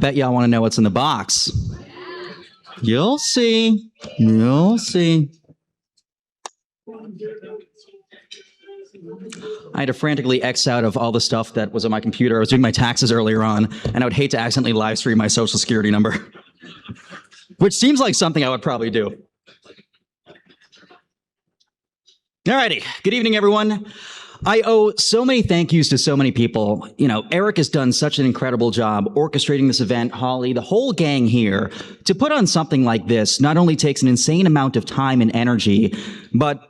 bet y'all want to know what's in the box. You'll see. You'll see. I had to frantically X out of all the stuff that was on my computer. I was doing my taxes earlier on, and I would hate to accidentally live stream my social security number, which seems like something I would probably do. Alrighty, good evening, everyone. I owe so many thank yous to so many people. You know, Eric has done such an incredible job orchestrating this event. Holly, the whole gang here. To put on something like this not only takes an insane amount of time and energy, but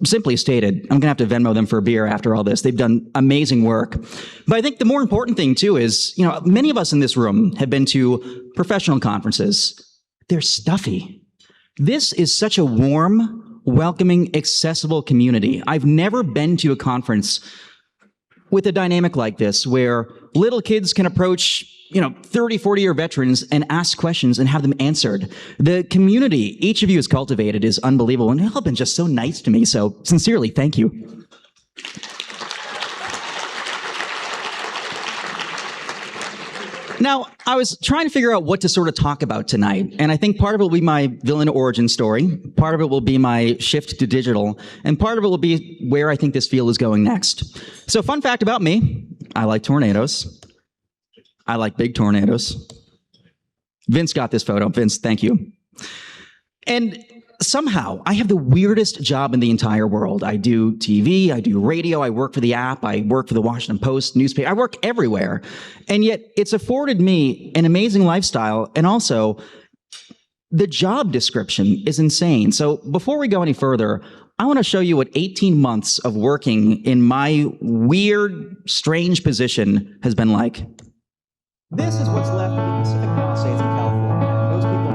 simply stated, I'm gonna have to Venmo them for a beer after all this. They've done amazing work. But I think the more important thing too is, you know, many of us in this room have been to professional conferences. They're stuffy. This is such a warm, welcoming, accessible community. I've never been to a conference with a dynamic like this where little kids can approach, 30, 40-year veterans and ask questions and have them answered. The community each of you has cultivated is unbelievable, and you've all been just so nice to me, so sincerely, thank you. Now, I was trying to figure out what to sort of talk about tonight, and I think part of it will be my villain origin story, part of it will be my shift to digital, and part of it will be where I think this field is going next. So, fun fact about me, I like tornadoes. I like big tornadoes. Vince got this photo. Vince, thank you. And somehow, I have the weirdest job in the entire world. I do TV, I do radio, I work for the app, I work for the Washington Post newspaper, I work everywhere. And yet, it's afforded me an amazing lifestyle, and also, the job description is insane. So before we go any further, I want to show you what 18 months of working in my weird, strange position has been like. This is what's left of the Pacific Palisades in California. Those people...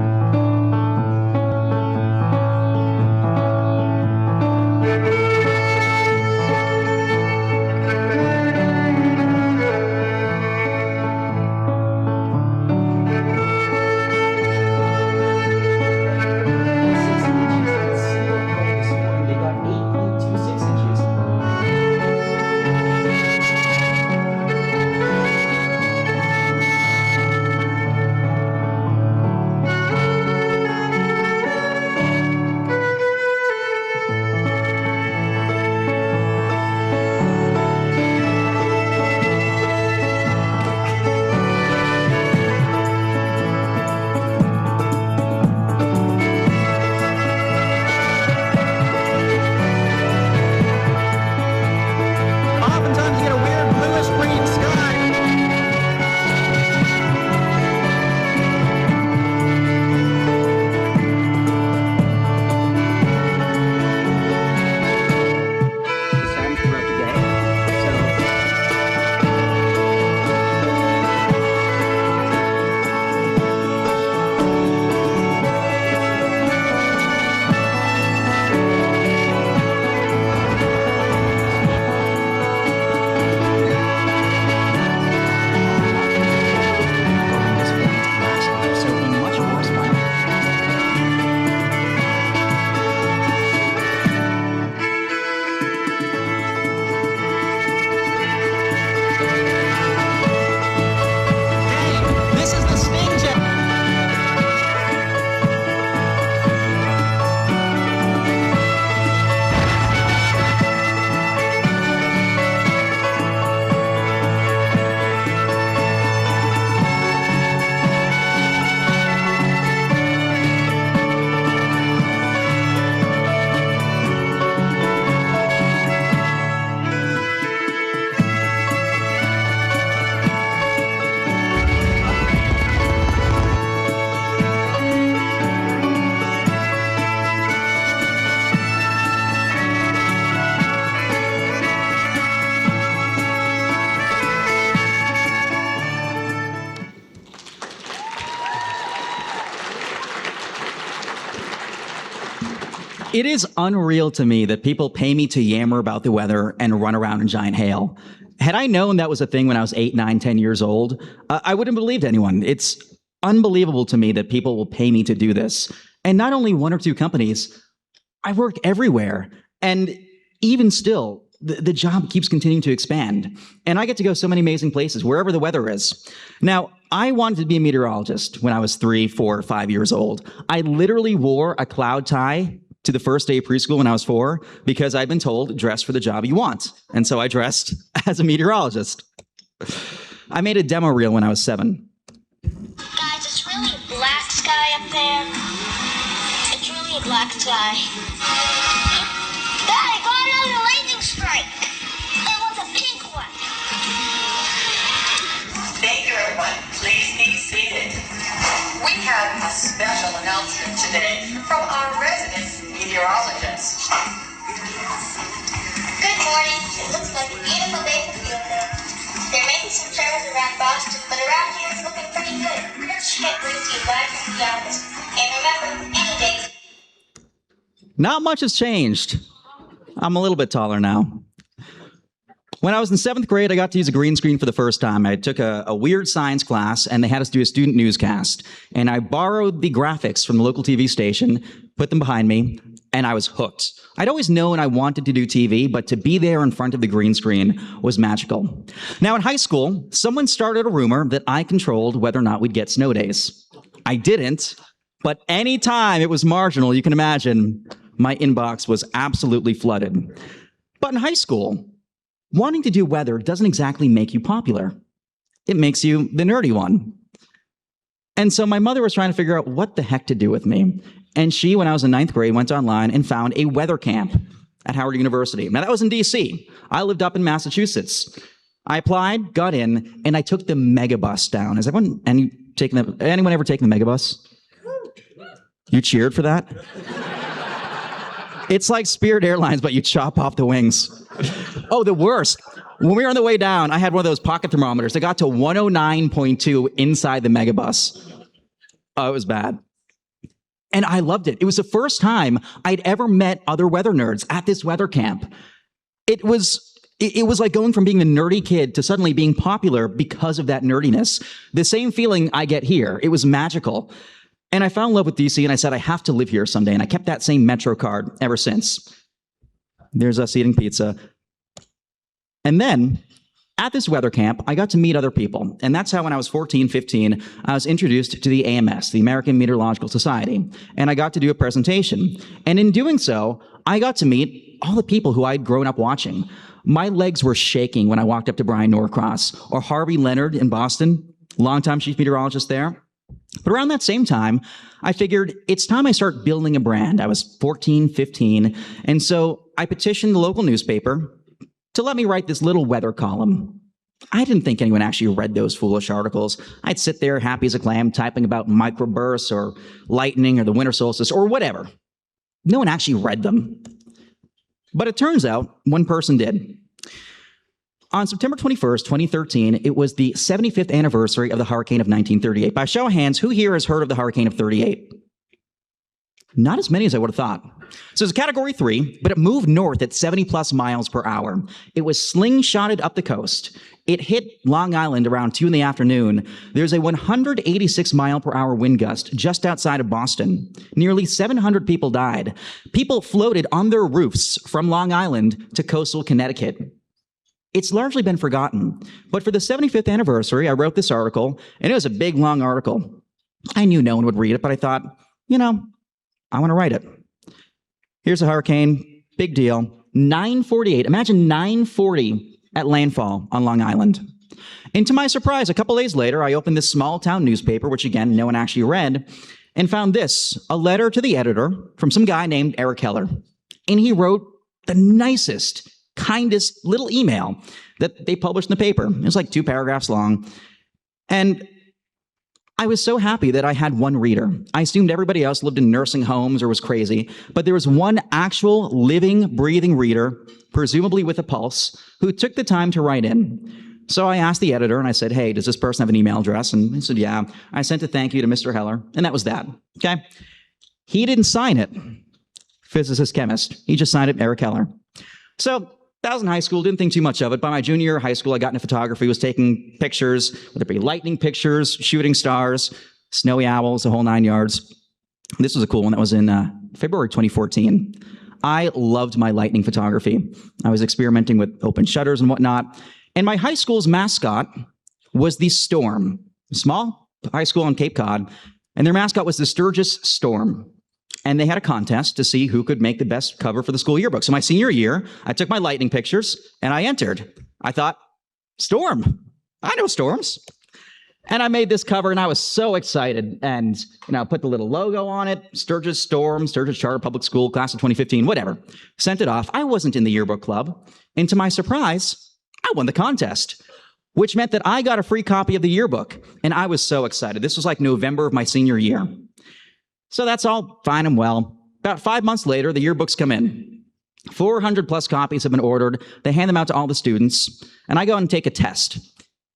It is unreal to me that people pay me to yammer about the weather and run around in giant hail. Had I known that was a thing when I was 8, 9, 10 years old, I wouldn't have believed anyone. It's unbelievable to me that people will pay me to do this. And not only one or two companies, I work everywhere. And even still, the job keeps continuing to expand. And I get to go so many amazing places, wherever the weather is. Now, I wanted to be a meteorologist when I was 3, 4, 5 years old. I literally wore a cloud tie to the first day of preschool when I was 4 because I'd been told, dress for the job you want. And so I dressed as a meteorologist. I made a demo reel when I was 7. Guys, it's really a black sky up there. It's really a black sky. Dad, I got another lightning strike. It was a pink one. Thank you, everyone. Please be seated. We have a special announcement today from our resident meteorologist. Good morning. It looks like a beautiful day for field day. There may be some showers around Boston, but around here it's looking pretty good. Can't wait to you guys from the office. And remember, any day. Not much has changed. I'm a little bit taller now. When I was in 7th grade, I got to use a green screen for the first time. I took a weird science class, and they had us do a student newscast. And I borrowed the graphics from the local TV station, put them behind me, and I was hooked. I'd always known I wanted to do TV, but to be there in front of the green screen was magical. Now, in high school, someone started a rumor that I controlled whether or not we'd get snow days. I didn't, but any time it was marginal, you can imagine, my inbox was absolutely flooded. But in high school, wanting to do weather doesn't exactly make you popular. It makes you the nerdy one. And so my mother was trying to figure out what the heck to do with me. And she, when I was in 9th grade, went online and found a weather camp at Howard University. Now, that was in D.C. I lived up in Massachusetts. I applied, got in, and I took the megabus down. Has anyone ever taken the megabus? You cheered for that? It's like Spirit Airlines, but you chop off the wings. Oh, the worst. When we were on the way down, I had one of those pocket thermometers. It got to 109.2 inside the megabus. Oh, it was bad. And I loved it. It was the first time I'd ever met other weather nerds at this weather camp. It was like going from being the nerdy kid to suddenly being popular because of that nerdiness. The same feeling I get here. It was magical. And I fell in love with DC, and I said, I have to live here someday. And I kept that same Metro card ever since. There's us eating pizza. And then, at this weather camp, I got to meet other people. And that's how when I was 14, 15, I was introduced to the AMS, the American Meteorological Society. And I got to do a presentation. And in doing so, I got to meet all the people who I'd grown up watching. My legs were shaking when I walked up to Brian Norcross, or Harvey Leonard in Boston, longtime chief meteorologist there. But around that same time, I figured it's time I start building a brand. I was 14, 15, and so I petitioned the local newspaper to let me write this little weather column. I didn't think anyone actually read those foolish articles. I'd sit there happy as a clam typing about microbursts or lightning or the winter solstice or whatever. No one actually read them. But it turns out one person did. On September 21st, 2013, it was the 75th anniversary of the hurricane of 1938. By show of hands, who here has heard of the hurricane of 38? Not as many as I would have thought. So it's a category 3, but it moved north at 70 plus miles per hour. It was slingshotted up the coast. It hit Long Island around 2 in the afternoon. There's a 186 mile per hour wind gust just outside of Boston. Nearly 700 people died. People floated on their roofs from Long Island to coastal Connecticut. It's largely been forgotten, but for the 75th anniversary, I wrote this article, and it was a big, long article. I knew no one would read it, but I thought, I want to write it. Here's a hurricane, big deal, 9:48. Imagine 9:40 at landfall on Long Island. And to my surprise, a couple days later, I opened this small town newspaper, which again, no one actually read, and found this, a letter to the editor from some guy named Eric Heller. And he wrote the nicest, kindest little email that they published in the paper. It was like 2 paragraphs long. And I was so happy that I had one reader. I assumed everybody else lived in nursing homes or was crazy, but there was one actual living, breathing reader, presumably with a pulse, who took the time to write in. So I asked the editor and I said, hey, does this person have an email address? And he said, yeah. I sent a thank you to Mr. Heller, and that was that. Okay? He didn't sign it. Physicist, chemist. He just signed it, Eric Heller. So that was in high school, didn't think too much of it. By my junior year of high school, I got into photography, was taking pictures, whether it be lightning pictures, shooting stars, snowy owls, the whole 9 yards. This was a cool one. That was in February 2014. I loved my lightning photography. I was experimenting with open shutters and whatnot. And my high school's mascot was the Storm, a small high school on Cape Cod. And their mascot was the Sturgis Storm. And they had a contest to see who could make the best cover for the school yearbook. So my senior year, I took my lightning pictures and I entered. I thought, Storm. I know storms. And I made this cover and I was so excited. And, put the little logo on it, Sturgis Storm, Sturgis Charter Public School, class of 2015, whatever. Sent it off. I wasn't in the yearbook club. And to my surprise, I won the contest, which meant that I got a free copy of the yearbook. And I was so excited. This was like November of my senior year. So that's all fine and well. About 5 months later, the yearbooks come in. 400 plus copies have been ordered. They hand them out to all the students. And I go and take a test.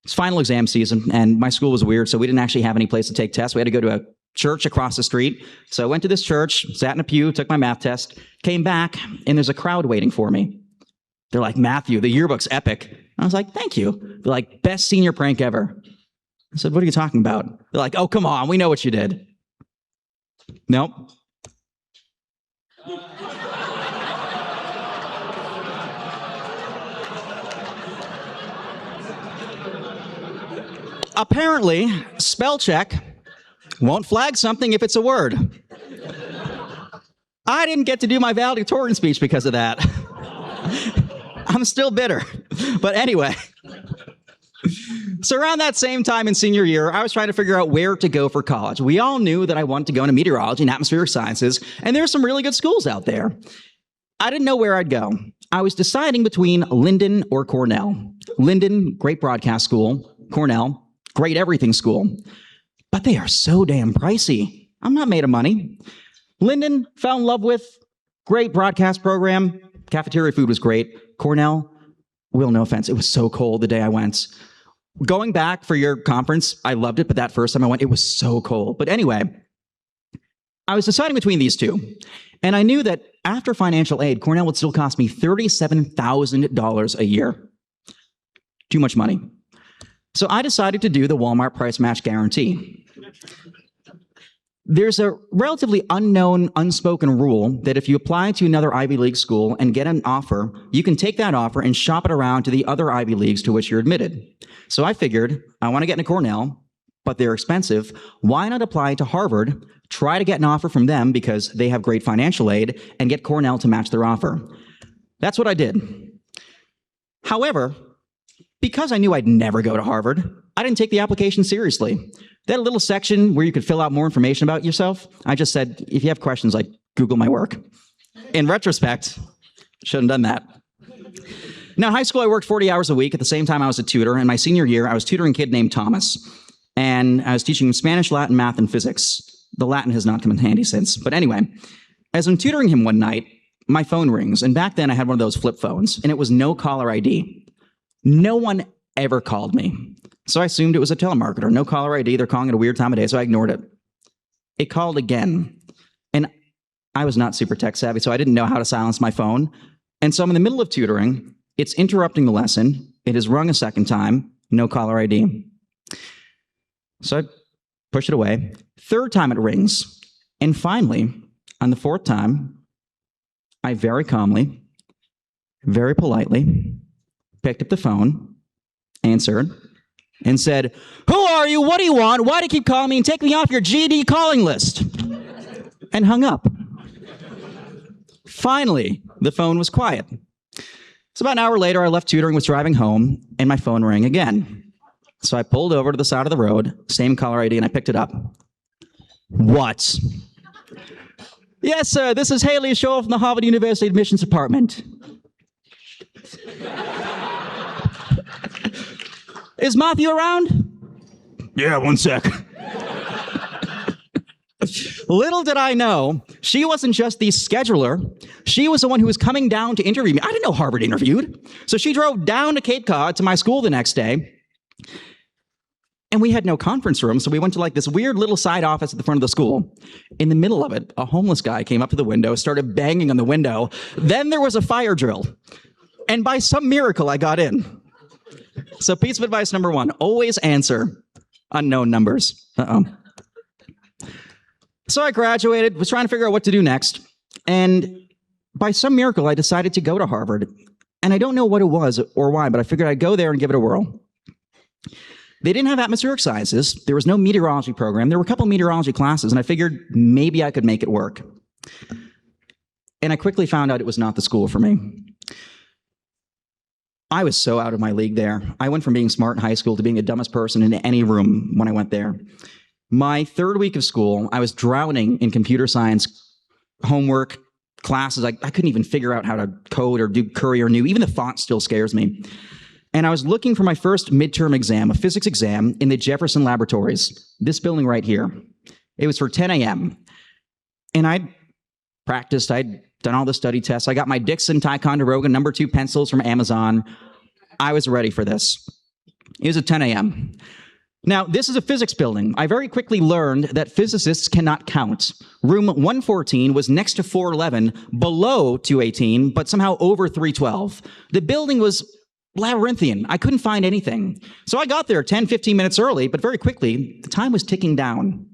It's final exam season, and my school was weird, so we didn't actually have any place to take tests. We had to go to a church across the street. So I went to this church, sat in a pew, took my math test, came back, and there's a crowd waiting for me. They're like, Matthew, the yearbook's epic. And I was like, thank you. They're like, best senior prank ever. I said, what are you talking about? They're like, oh, come on, we know what you did. Nope. Apparently, spell check won't flag something if it's a word. I didn't get to do my valedictorian speech because of that. I'm still bitter. But anyway. So around that same time in senior year, I was trying to figure out where to go for college. We all knew that I wanted to go into meteorology and atmospheric sciences, and there's some really good schools out there. I didn't know where I'd go. I was deciding between Linden or Cornell. Linden, great broadcast school. Cornell, great everything school. But they are so damn pricey. I'm not made of money. Linden, fell in love with, great broadcast program. Cafeteria food was great. Cornell, Will, no offense, it was so cold the day I went. Going back for your conference, I loved it, but that first time I went, it was so cold. But anyway, I was deciding between these two. And I knew that after financial aid, Cornell would still cost me $37,000 a year. Too much money. So I decided to do the Walmart price match guarantee. There's a relatively unknown, unspoken rule that if you apply to another Ivy League school and get an offer, you can take that offer and shop it around to the other Ivy Leagues to which you're admitted. So I figured, I want to get into Cornell, but they're expensive. Why not apply to Harvard, try to get an offer from them because they have great financial aid, and get Cornell to match their offer? That's what I did. However, because I knew I'd never go to Harvard, I didn't take the application seriously. They had a little section where you could fill out more information about yourself. I just said, if you have questions, like, Google my work. In retrospect, shouldn't have done that. Now, in high school, I worked 40 hours a week. At the same time, I was a tutor. In my senior year, I was tutoring a kid named Thomas. And I was teaching him Spanish, Latin, math, and physics. The Latin has not come in handy since. But anyway, as I'm tutoring him one night, my phone rings. And back then, I had one of those flip phones. And it was no caller ID. No one ever called me. So I assumed it was a telemarketer. No caller ID. They're calling at a weird time of day, so I ignored it. It called again. And I was not super tech savvy, so I didn't know how to silence my phone. And so I'm in the middle of tutoring. It's interrupting the lesson. It has rung a second time. No caller ID. So I push it away. Third time it rings. And finally, on the fourth time, I very calmly, very politely picked up the phone, answered, and said, "Who are you? What do you want? Why do you keep calling me? And take me off your GD calling list." And hung up. Finally, the phone was quiet. So about an hour later, I left tutoring, was driving home, and my phone rang again. So I pulled over to the side of the road, same caller ID, and I picked it up. What? "Yes, sir, this is Haley Scholl from the Harvard University Admissions Department." "Is Matthew around?" "Yeah, one sec." Little did I know, she wasn't just the scheduler. She was the one who was coming down to interview me. I didn't know Harvard interviewed. So she drove down to Cape Cod to my school the next day. And we had no conference room, so we went to like this weird little side office at the front of the school. In the middle of it, a homeless guy came up to the window, started banging on the window. Then there was a fire drill. And by some miracle, I got in. So piece of advice number one, always answer unknown numbers. So I graduated, was trying to figure out what to do next. And by some miracle, I decided to go to Harvard. And I don't know what it was or why, but I figured I'd go there and give it a whirl. They didn't have atmospheric sciences. There was no meteorology program. There were a couple meteorology classes, and I figured maybe I could make it work. And I quickly found out it was not the school for me. I was so out of my league there. I went from being smart in high school to being the dumbest person in any room when I went there. My third week of school, I was drowning in computer science homework, classes. I couldn't even figure out how to code or do Curry or New. Even the font still scares me. And I was looking for my first midterm exam, a physics exam, in the Jefferson Laboratories, this building right here. It was for 10 a.m. And I'd practiced, I'd done all the study tests. I got my Dixon Ticonderoga #2 pencils from Amazon. I was ready for this. It was at 10 a.m. Now, this is a physics building. I very quickly learned that physicists cannot count. Room 114 was next to 411, below 218, but somehow over 312. The building was labyrinthian. I couldn't find anything. So I got there 10, 15 minutes early, but very quickly, the time was ticking down.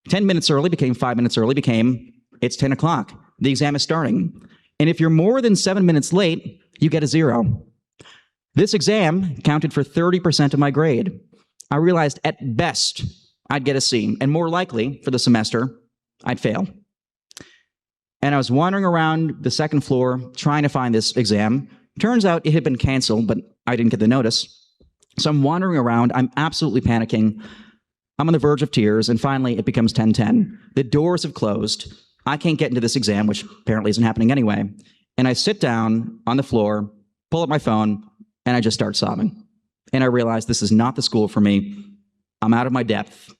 10 minutes early became 5 minutes early, became it's 10 o'clock. The exam is starting. And if you're more than 7 minutes late, you get a 0. This exam counted for 30% of my grade. I realized at best I'd get a C, and more likely for the semester, I'd fail. And I was wandering around the second floor trying to find this exam. Turns out it had been canceled, but I didn't get the notice. So I'm wandering around. I'm absolutely panicking. I'm on the verge of tears, and finally it becomes 10:10. The doors have closed. I can't get into this exam, which apparently isn't happening anyway. And I sit down on the floor, pull up my phone, and I just start sobbing. And I realize this is not the school for me. I'm out of my depth.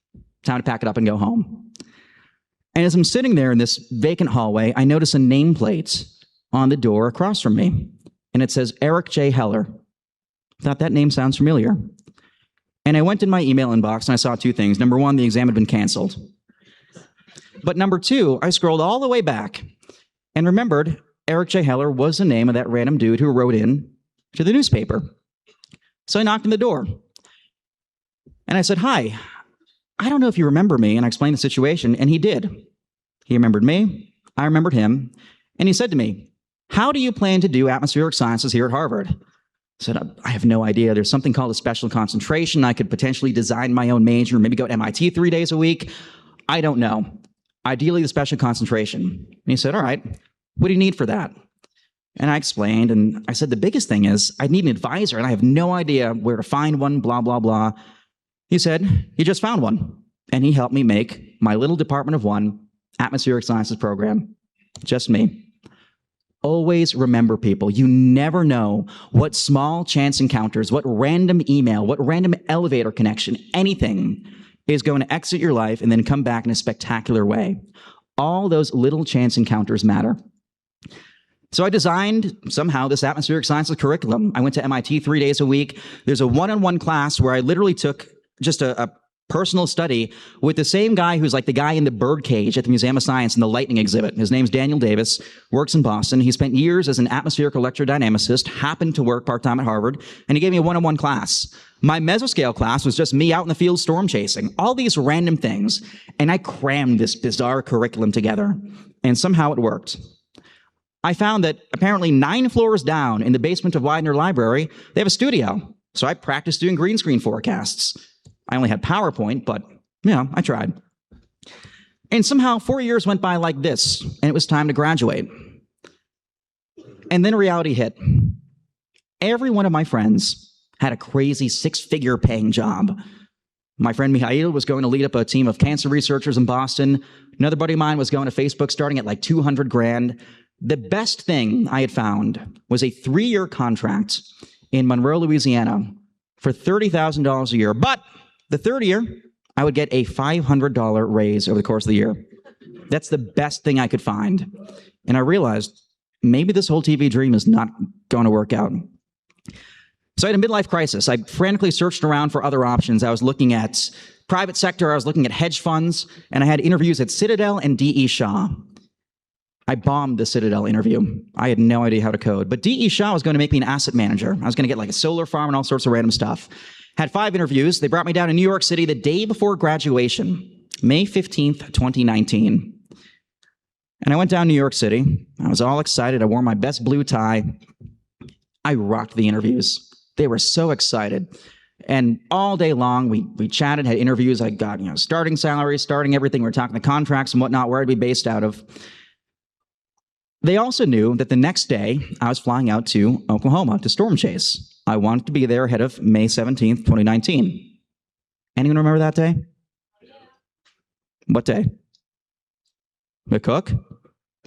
Time to pack it up and go home. And as I'm sitting there in this vacant hallway, I notice a nameplate on the door across from me. And it says Eric J. Heller. Thought that name sounds familiar. And I went in my email inbox and I saw two things. Number one, the exam had been canceled. But number two, I scrolled all the way back and remembered Eric J. Heller was the name of that random dude who wrote in to the newspaper. So I knocked on the door. And I said, "Hi, I don't know if you remember me." And I explained the situation, and he did. He remembered me. I remembered him. And he said to me, "How do you plan to do atmospheric sciences here at Harvard?" I said, "I have no idea. There's something called a special concentration. I could potentially design my own major, maybe go to MIT 3 days a week. I don't know. Ideally, the special concentration." And he said, "All right, what do you need for that?" And I explained, and I said, "The biggest thing is I need an advisor, and I have no idea where to find one, blah, blah, blah." He said, "He just found one." And he helped me make my little Department of One atmospheric sciences program. Just me. Always remember, people, you never know what small chance encounters, what random email, what random elevator connection, anything is going to exit your life and then come back in a spectacular way. All those little chance encounters matter. So I designed, somehow, this atmospheric sciences curriculum. I went to MIT 3 days a week. There's a one-on-one class where I literally took just a personal study with the same guy who's like the guy in the bird cage at the Museum of Science in the lightning exhibit. His name's Daniel Davis, works in Boston. He spent years as an atmospheric electrodynamicist, happened to work part-time at Harvard, and he gave me a one-on-one class. My mesoscale class was just me out in the field storm chasing, all these random things, and I crammed this bizarre curriculum together, and somehow it worked. I found that apparently 9 floors down in the basement of Widener Library, they have a studio. So I practiced doing green screen forecasts. I only had PowerPoint, but, I tried. And somehow 4 years went by like this, and it was time to graduate. And then reality hit. Every one of my friends had a crazy 6-figure paying job. My friend Mihail was going to lead up a team of cancer researchers in Boston. Another buddy of mine was going to Facebook starting at like $200,000. The best thing I had found was a 3-year contract in Monroe, Louisiana for $30,000 a year. But the third year, I would get a $500 raise over the course of the year. That's the best thing I could find. And I realized maybe this whole TV dream is not going to work out. So I had a midlife crisis. I frantically searched around for other options. I was looking at private sector, I was looking at hedge funds, and I had interviews at Citadel and D.E. Shaw. I bombed the Citadel interview. I had no idea how to code. But D.E. Shaw was going to make me an asset manager. I was going to get like a solar farm and all sorts of random stuff. Had 5 interviews. They brought me down to New York City the day before graduation, May 15th, 2019. And I went down to New York City. I was all excited. I wore my best blue tie. I rocked the interviews. They were so excited. And all day long, we chatted, had interviews. I got, starting salary, starting everything. We were talking the contracts and whatnot, where I'd be based out of. They also knew that the next day, I was flying out to Oklahoma to storm chase. I wanted to be there ahead of May 17th, 2019. Anyone remember that day? What day? The cook?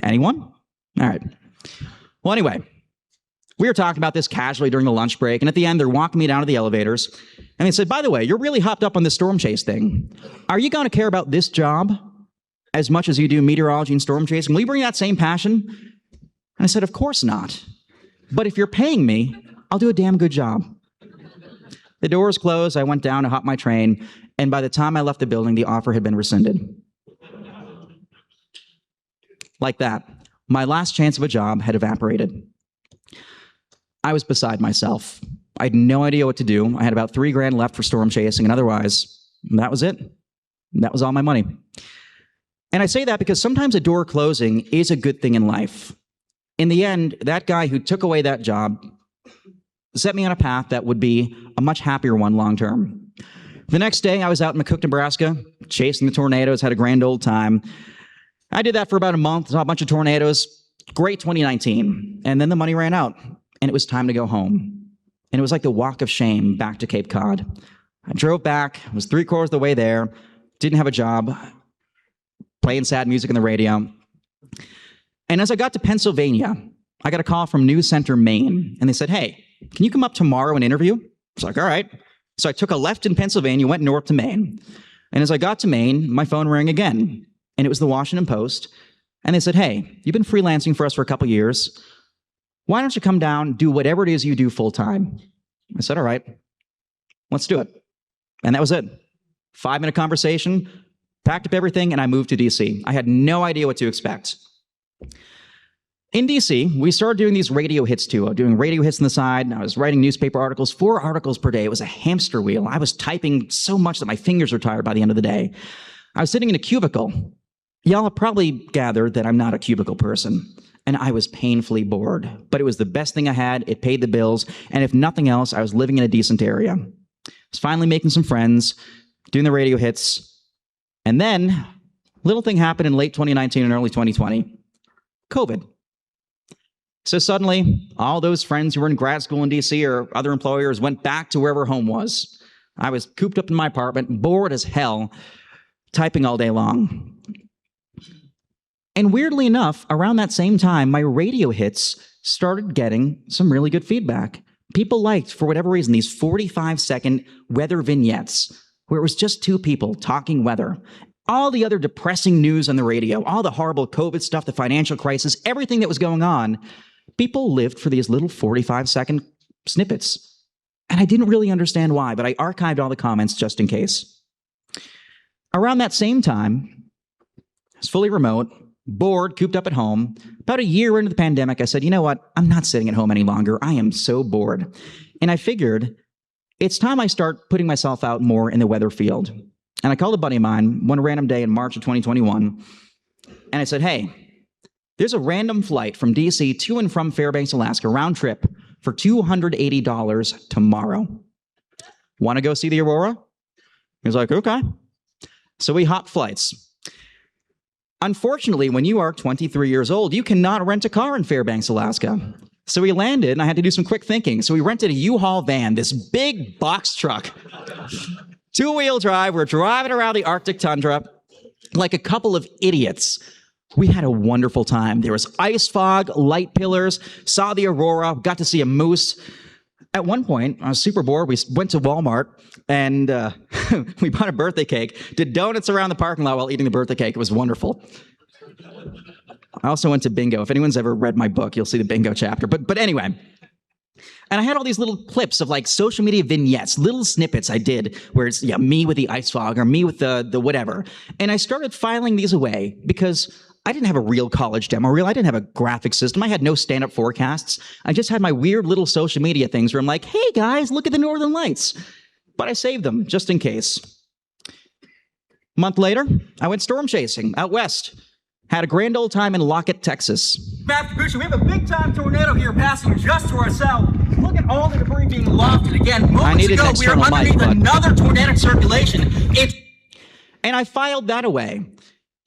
Anyone? All right. Well, anyway, we were talking about this casually during the lunch break, and at the end, they're walking me down to the elevators, and they said, by the way, you're really hopped up on this storm chase thing. Are you going to care about this job as much as you do meteorology and storm chasing? Will you bring that same passion? And I said, of course not. But if you're paying me, I'll do a damn good job. The doors closed, I went down to hop my train, and by the time I left the building, the offer had been rescinded. Like that. My last chance of a job had evaporated. I was beside myself. I had no idea what to do. I had about $3,000 left for storm chasing, and otherwise, that was it. That was all my money. And I say that because sometimes a door closing is a good thing in life. In the end, that guy who took away that job set me on a path that would be a much happier one long term. The next day, I was out in McCook, Nebraska, chasing the tornadoes, had a grand old time. I did that for about a month, saw a bunch of tornadoes. Great 2019. And then the money ran out, and it was time to go home. And it was like the walk of shame back to Cape Cod. I drove back, was 3/4 of the way there, didn't have a job, playing sad music on the radio. And as I got to Pennsylvania, I got a call from News Center, Maine, and they said, hey, can you come up tomorrow and interview? I was like, all right. So I took a left in Pennsylvania, went north to Maine. And as I got to Maine, my phone rang again. And it was the Washington Post. And they said, hey, you've been freelancing for us for a couple years. Why don't you come down, do whatever it is you do full time? I said, all right, let's do it. And that was it. 5-minute conversation, packed up everything, and I moved to D.C. I had no idea what to expect. In D.C., we started doing these radio hits too, doing radio hits on the side, and I was writing newspaper articles, 4 articles per day. It was a hamster wheel. I was typing so much that my fingers were tired by the end of the day. I was sitting in a cubicle. Y'all have probably gathered that I'm not a cubicle person, and I was painfully bored. But it was the best thing I had. It paid the bills, and if nothing else, I was living in a decent area. I was finally making some friends, doing the radio hits, and then a little thing happened in late 2019 and early 2020, COVID. So suddenly, all those friends who were in grad school in DC or other employers went back to wherever home was. I was cooped up in my apartment, bored as hell, typing all day long. And weirdly enough, around that same time, my radio hits started getting some really good feedback. People liked, for whatever reason, these 45-second weather vignettes where it was just 2 people talking weather. All the other depressing news on the radio, all the horrible COVID stuff, the financial crisis, everything that was going on, people lived for these little 45-second snippets. And I didn't really understand why, but I archived all the comments just in case. Around that same time, I was fully remote, bored, cooped up at home. About a year into the pandemic, I said, you know what? I'm not sitting at home any longer. I am so bored. And I figured it's time I start putting myself out more in the weather field. And I called a buddy of mine one random day in March of 2021. And I said, hey, there's a random flight from DC to and from Fairbanks, Alaska, round trip for $280 tomorrow. Want to go see the aurora? He was like, okay. So we hopped flights. Unfortunately, when you are 23 years old, you cannot rent a car in Fairbanks, Alaska. So we landed, and I had to do some quick thinking. So we rented a U-Haul van, this big box truck, 2-wheel drive. We're driving around the Arctic tundra like a couple of idiots. We had a wonderful time. There was ice fog, light pillars, saw the aurora, got to see a moose. At one point, I was super bored. We went to Walmart, and we bought a birthday cake, did donuts around the parking lot while eating the birthday cake. It was wonderful. I also went to bingo. If anyone's ever read my book, you'll see the bingo chapter. But anyway, and I had all these little clips of like social media vignettes, little snippets I did where it's me with the ice fog or me with the whatever. And I started filing these away because I didn't have a real college demo reel. I didn't have a graphic system. I had no stand-up forecasts. I just had my weird little social media things where I'm like, hey guys, look at the Northern Lights. But I saved them just in case. A month later, I went storm chasing out west. Had a grand old time in Lockett, Texas. Cappucci, we have a big-time tornado here passing just to our south. Look at all the debris being lofted again. Moments ago, we are underneath another tornadic circulation. And I filed that away.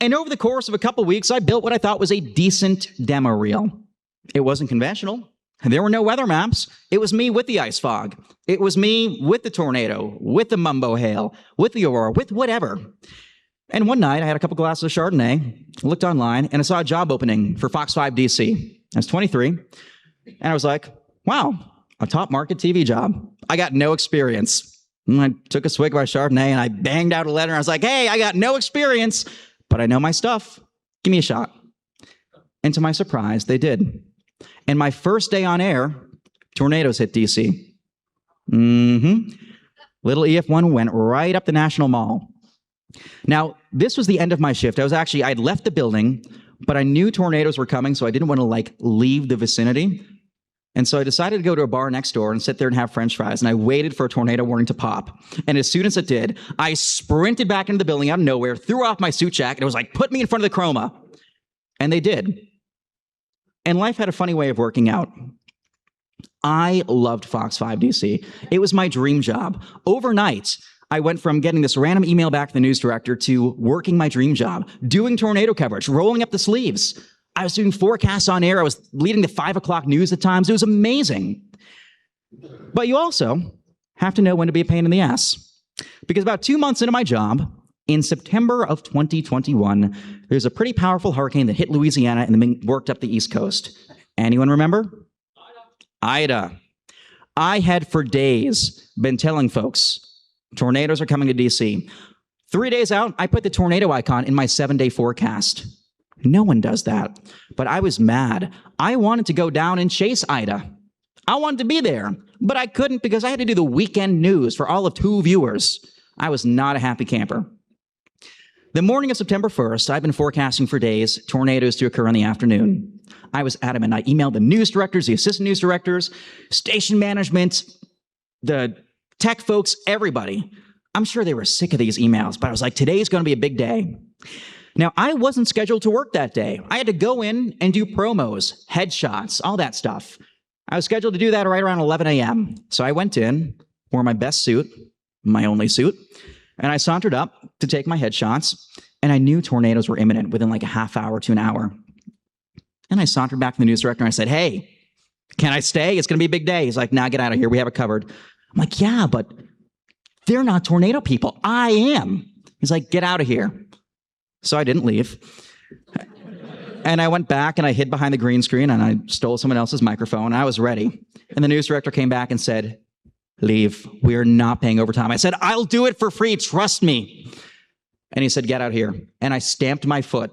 And over the course of a couple weeks, I built what I thought was a decent demo reel. It wasn't conventional. There were no weather maps. It was me with the ice fog. It was me with the tornado, with the mumbo hail, with the aurora, with whatever. And one night, I had a couple glasses of Chardonnay, looked online, and I saw a job opening for Fox 5 DC. I was 23, and I was like, wow, a top market TV job. I got no experience. And I took a swig of my Chardonnay, and I banged out a letter, and I was like, hey, I got no experience, but I know my stuff. Give me a shot. And to my surprise, they did. And my first day on air, tornadoes hit DC. Little EF1 went right up the National Mall. Now, this was the end of my shift. I'd left the building, but I knew tornadoes were coming, so I didn't want to leave the vicinity. And so I decided to go to a bar next door and sit there and have French fries, and I waited for a tornado warning to pop. And as soon as it did, I sprinted back into the building out of nowhere, threw off my suit jacket, and it was like, put me in front of the chroma. And they did. And life had a funny way of working out. I loved Fox 5 DC. It was my dream job. Overnight, I went from getting this random email back to the news director to working my dream job, doing tornado coverage, rolling up the sleeves. I was doing forecasts on air. I was leading the 5 o'clock news at times. It was amazing. But you also have to know when to be a pain in the ass. Because about 2 months into my job, in September of 2021, there's a pretty powerful hurricane that hit Louisiana and then worked up the East Coast. Anyone remember? Ida. I had for days been telling folks, tornadoes are coming to DC. 3 days out, I put the tornado icon in my 7-day forecast. No one does that. But I was mad. I wanted to go down and chase Ida. I wanted to be there, but I couldn't because I had to do the weekend news for all of 2 viewers. I was not a happy camper. The morning of September 1st, I've been forecasting for days tornadoes to occur in the afternoon. I was adamant. I emailed the news directors, the assistant news directors, station management, the tech folks, everybody. I'm sure they were sick of these emails, but I was like, today's going to be a big day. Now, I wasn't scheduled to work that day. I had to go in and do promos, headshots, all that stuff. I was scheduled to do that right around 11 a.m. So I went in, wore my best suit, my only suit, and I sauntered up to take my headshots, and I knew tornadoes were imminent within like a half hour to an hour. And I sauntered back to the news director, and I said, hey, can I stay? It's going to be a big day. He's like, nah, get out of here. We have it covered. I'm like, yeah, but they're not tornado people. I am. He's like, get out of here. So I didn't leave. And I went back and I hid behind the green screen and I stole someone else's microphone. And I was ready. And the news director came back and said, leave. We are not paying overtime. I said, I'll do it for free. Trust me. And he said, get out here. And I stamped my foot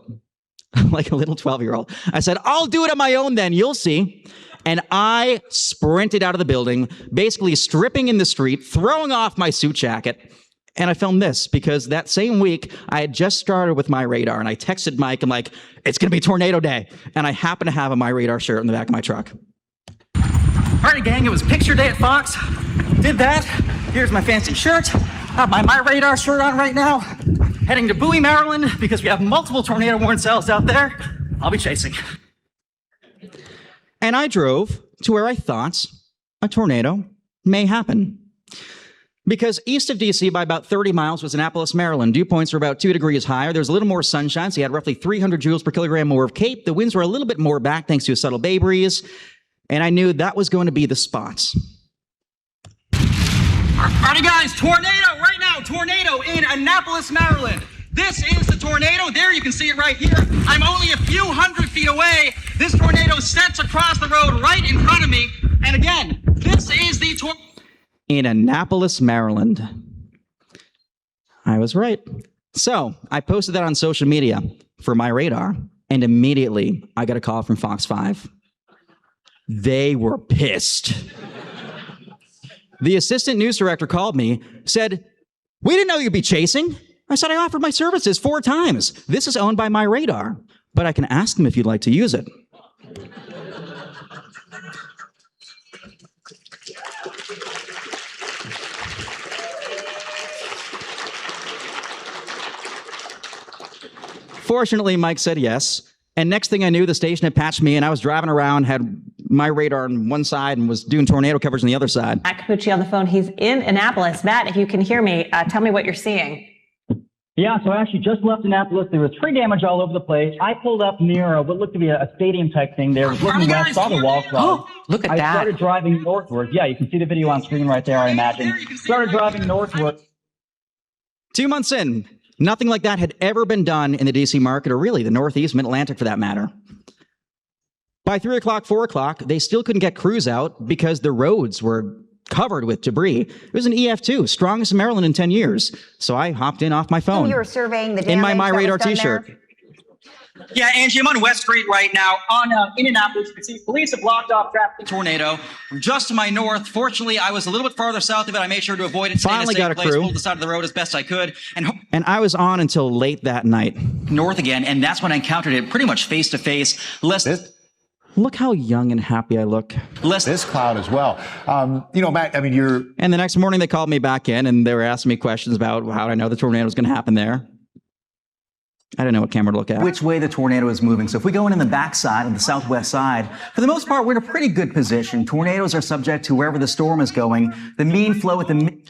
like a little 12-year-old. I said, I'll do it on my own then. You'll see. And I sprinted out of the building, basically stripping in the street, throwing off my suit jacket. And I filmed this because that same week, I had just started with MyRadar, and I texted Mike. I'm like, it's going to be tornado day. And I happen to have a MyRadar shirt in the back of my truck. All right, gang, it was picture day at Fox. Did that. Here's my fancy shirt. I have my MyRadar shirt on right now. Heading to Bowie, Maryland, because we have multiple tornado warning cells out there. I'll be chasing. And I drove to where I thought a tornado may happen. Because east of DC by about 30 miles was Annapolis, Maryland. Dew points were about 2 degrees higher. There was a little more sunshine, so you had roughly 300 joules per kilogram more of CAPE. The winds were a little bit more back thanks to a subtle bay breeze. And I knew that was going to be the spot. Alrighty, guys, tornado right now. Tornado in Annapolis, Maryland. This is the tornado. There, you can see it right here. I'm only a few hundred feet away. This tornado sets across the road right in front of me. And again, this is the tornado. In Annapolis, Maryland. I was right. So I posted that on social media for MyRadar, and immediately I got a call from Fox 5. They were pissed. The assistant news director called me, said, we didn't know you'd be chasing. I said, I offered my services 4 times. This is owned by MyRadar, but I can ask them if you'd like to use it. Fortunately, Mike said yes. And next thing I knew, the station had patched me, and I was driving around, had my radar on one side and was doing tornado coverage on the other side. Matt Cappucci on the phone. He's in Annapolis. Matt, if you can hear me, tell me what you're seeing. Yeah, so I actually just left Annapolis. There was tree damage all over the place. I pulled up near what looked to be a stadium type thing there. Was looking west, saw the wall slide. Oh, look at that. I started driving northward. Yeah, you can see the video on screen right there, I imagine. Started driving northward. 2 months in, nothing like that had ever been done in the D.C. market, or really the Northeast, Mid-Atlantic for that matter. By 3 o'clock, 4 o'clock, they still couldn't get crews out because the roads were covered with debris. It was an EF2, strongest in Maryland in 10 years. So I hopped in off my phone. You were surveying the damage in my MyRadar that was done t-shirt. there? Yeah, Angie, I'm on West Street right now. In Annapolis, you can see police have blocked off traffic. Tornado just to my north. Fortunately, I was a little bit farther south of it. I made sure to avoid it. Finally got a crew. Pulled the side of the road as best I could. And I was on until late that night. North again, and that's when I encountered it pretty much face to face. Look how young and happy I look. This cloud as well. You know, Matt, I mean, And the next morning they called me back in and they were asking me questions about how I know the tornado was going to happen there. I didn't know what camera to look at. Which way the tornado is moving. So if we go in the backside, on the southwest side, for the most part, we're in a pretty good position. Tornadoes are subject to wherever the storm is going. The mean flow at the...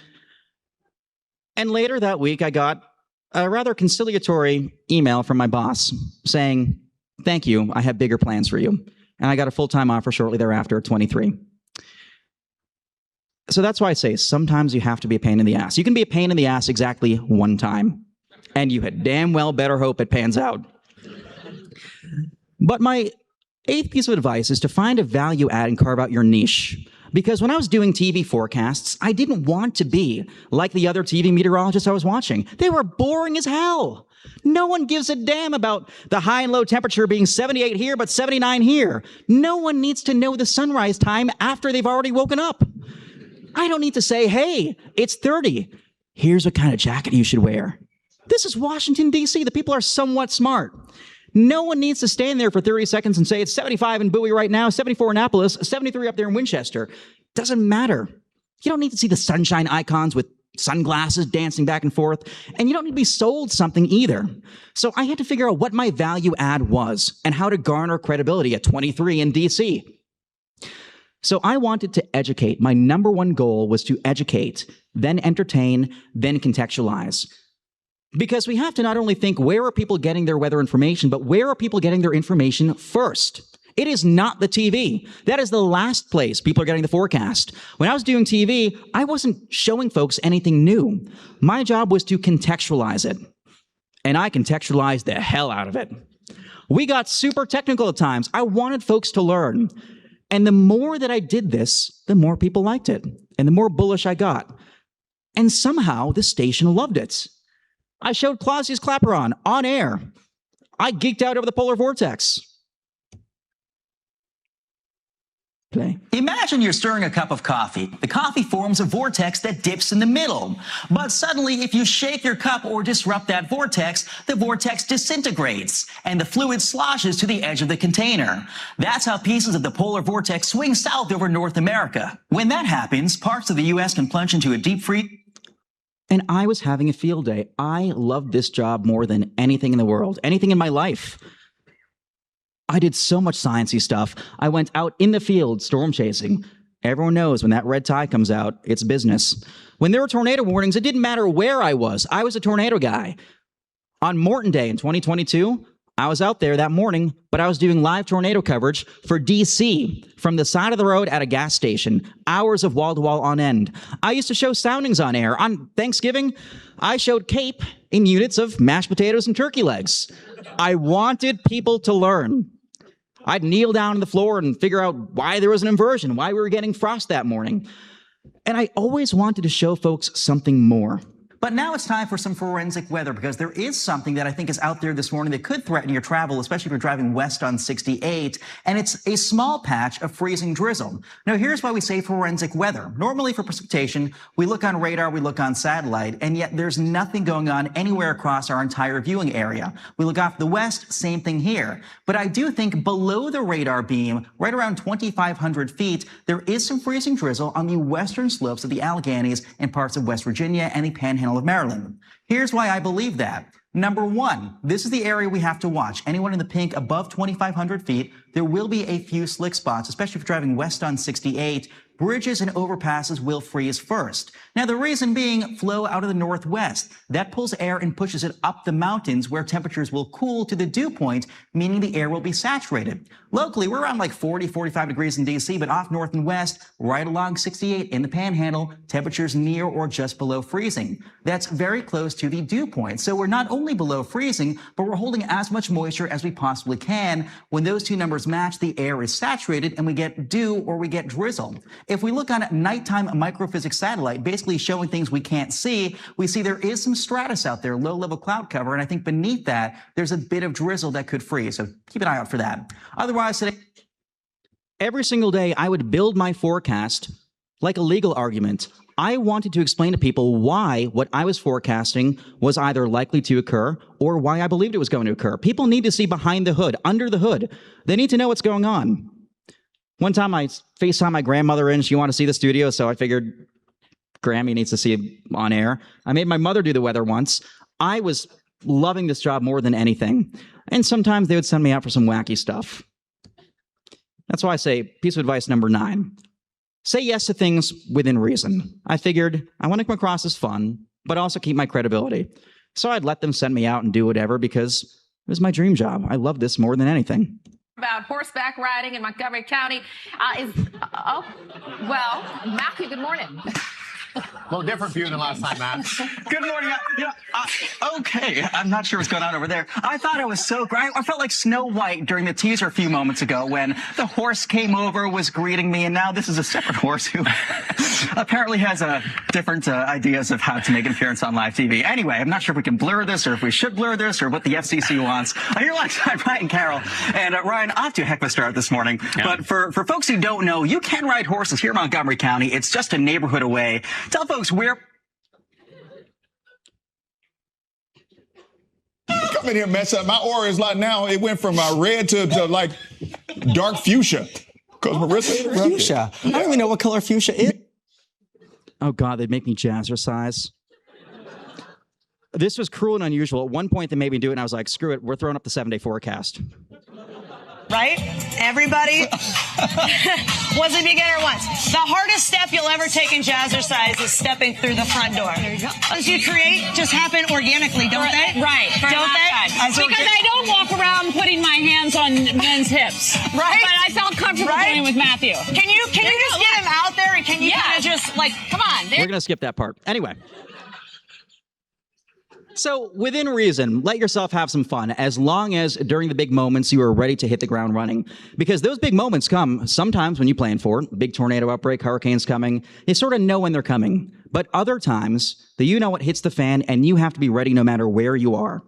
And later that week, I got a rather conciliatory email from my boss saying, "Thank you, I have bigger plans for you." And I got a full-time offer shortly thereafter at 23. So that's why I say sometimes you have to be a pain in the ass. You can be a pain in the ass exactly one time, and you had damn well better hope it pans out. But my 8th piece of advice is to find a value add and carve out your niche. Because when I was doing TV forecasts, I didn't want to be like the other TV meteorologists I was watching. They were boring as hell. No one gives a damn about the high and low temperature being 78 here, but 79 here. No one needs to know the sunrise time after they've already woken up. I don't need to say, "Hey, it's 30. Here's what kind of jacket you should wear." This is Washington, D.C. The people are somewhat smart. No one needs to stand there for 30 seconds and say it's 75 in Bowie right now, 74 in Annapolis, 73 up there in Winchester. Doesn't matter. You don't need to see the sunshine icons with sunglasses dancing back and forth, and you don't need to be sold something either. So I had to figure out what my value add was and how to garner credibility at 23 in DC. So I wanted to educate. My number one goal was to educate, then entertain, then contextualize. Because we have to not only think, where are people getting their weather information, but where are people getting their information first? It is not the TV. That is the last place people are getting the forecast. When I was doing TV, I wasn't showing folks anything new. My job was to contextualize it. And I contextualized the hell out of it. We got super technical at times. I wanted folks to learn. And the more that I did this, the more people liked it. And the more bullish I got. And somehow the station loved it. I showed Clausius Clapeyron on air. I geeked out over the polar vortex. Play. Imagine you're stirring a cup of coffee. The coffee forms a vortex that dips in the middle. But suddenly, if you shake your cup or disrupt that vortex, the vortex disintegrates, and the fluid sloshes to the edge of the container. That's how pieces of the polar vortex swing south over North America. When that happens, parts of the U.S. can plunge into a deep freeze. And I was having a field day. I loved this job more than anything in the world, anything in my life. I did so much sciencey stuff. I went out in the field storm chasing. Everyone knows when that red tide comes out, it's business. When there were tornado warnings, it didn't matter where I was a tornado guy. On Morton Day in 2022, I was out there that morning, but I was doing live tornado coverage for DC from the side of the road at a gas station, hours of wall-to-wall on end. I used to show soundings on air. On Thanksgiving, I showed CAPE in units of mashed potatoes and turkey legs. I wanted people to learn. I'd kneel down on the floor and figure out why there was an inversion, why we were getting frost that morning. And I always wanted to show folks something more. But now it's time for some forensic weather, because there is something that I think is out there this morning that could threaten your travel, especially if you're driving west on 68, and it's a small patch of freezing drizzle. Now, here's why we say forensic weather. Normally for precipitation, we look on radar, we look on satellite, and yet there's nothing going on anywhere across our entire viewing area. We look off to the west, same thing here. But I do think below the radar beam, right around 2,500 feet, there is some freezing drizzle on the western slopes of the Alleghenies and parts of West Virginia and the Panhandle of Maryland. Here's why I believe that. Number one, this is the area we have to watch. Anyone in the pink above 2,500 feet, there will be a few slick spots, especially if you're driving west on 68. Bridges and overpasses will freeze first. Now, the reason being flow out of the northwest. That pulls air and pushes it up the mountains where temperatures will cool to the dew point, meaning the air will be saturated. Locally, we're around like 40, 45 degrees in D.C., but off north and west, right along 68 in the panhandle, temperatures near or just below freezing. That's very close to the dew point. So we're not only below freezing, but we're holding as much moisture as we possibly can. When those two numbers match, the air is saturated and we get dew or we get drizzle. If we look on a nighttime microphysics satellite, basically showing things we can't see, we see there is some stratus out there, low-level cloud cover, and I think beneath that, there's a bit of drizzle that could freeze. So keep an eye out for that. Otherwise, today, Every single day, I would build my forecast like a legal argument. I wanted to explain to people why what I was forecasting was either likely to occur or why I believed it was going to occur. People need to see behind the hood, under the hood. They need to know what's going on. One time I FaceTimed my grandmother in. She wanted to see the studio, so I figured Grammy needs to see it on air. I made my mother do the weather once. I was loving this job more than anything. And sometimes they would send me out for some wacky stuff. That's why I say piece of advice number 9. Say yes to things within reason. I figured I want to come across as fun, but also keep my credibility. So I'd let them send me out and do whatever because it was my dream job. I love this more than anything. About horseback riding in Montgomery County Matthew, good morning. A little different view than last time, Matt. Good morning. Okay, I'm not sure what's going on over there. I thought I was so great. I felt like Snow White during the teaser a few moments ago when the horse came over, was greeting me, and now this is a separate horse who apparently has different ideas of how to make an appearance on live TV. Anyway, I'm not sure if we can blur this or if we should blur this or what the FCC wants. You're alongside Ryan Carroll. And Ryan, off to a heck of a start this morning. Yeah. But for folks who don't know, you can ride horses here in Montgomery County. It's just a neighborhood away. Tell folks where. Come in here, mess up. My aura is like now. It went from red to like dark fuchsia. Because Marissa Fuchsia. I don't even know what color fuchsia is. Oh God, they'd make me jazzercise. This was cruel and unusual. At one point, they made me do it, and I was like, "Screw it, we're throwing up the 7-day forecast." Right? Everybody was a beginner once. The hardest step you'll ever take in jazzercise is stepping through the front door. There you go. As you create, just happen organically, don't they? Right. Don't they? Because I don't walk around putting my hands on men's hips. Right? But I felt comfortable doing it with Matthew. Can you just get him out there and can you kind of just like, come on. We're going to skip that part. Anyway. So within reason, let yourself have some fun as long as during the big moments you are ready to hit the ground running. Because those big moments come sometimes when you plan for it. Big tornado outbreak, hurricanes coming. You sort of know when they're coming. But other times, you know what hits the fan and you have to be ready no matter where you are.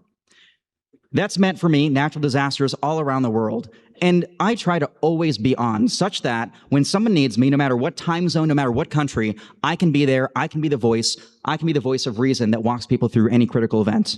That's meant for me natural disasters all around the world. And I try to always be on, such that when someone needs me, no matter what time zone, no matter what country, I can be there, I can be the voice of reason that walks people through any critical event.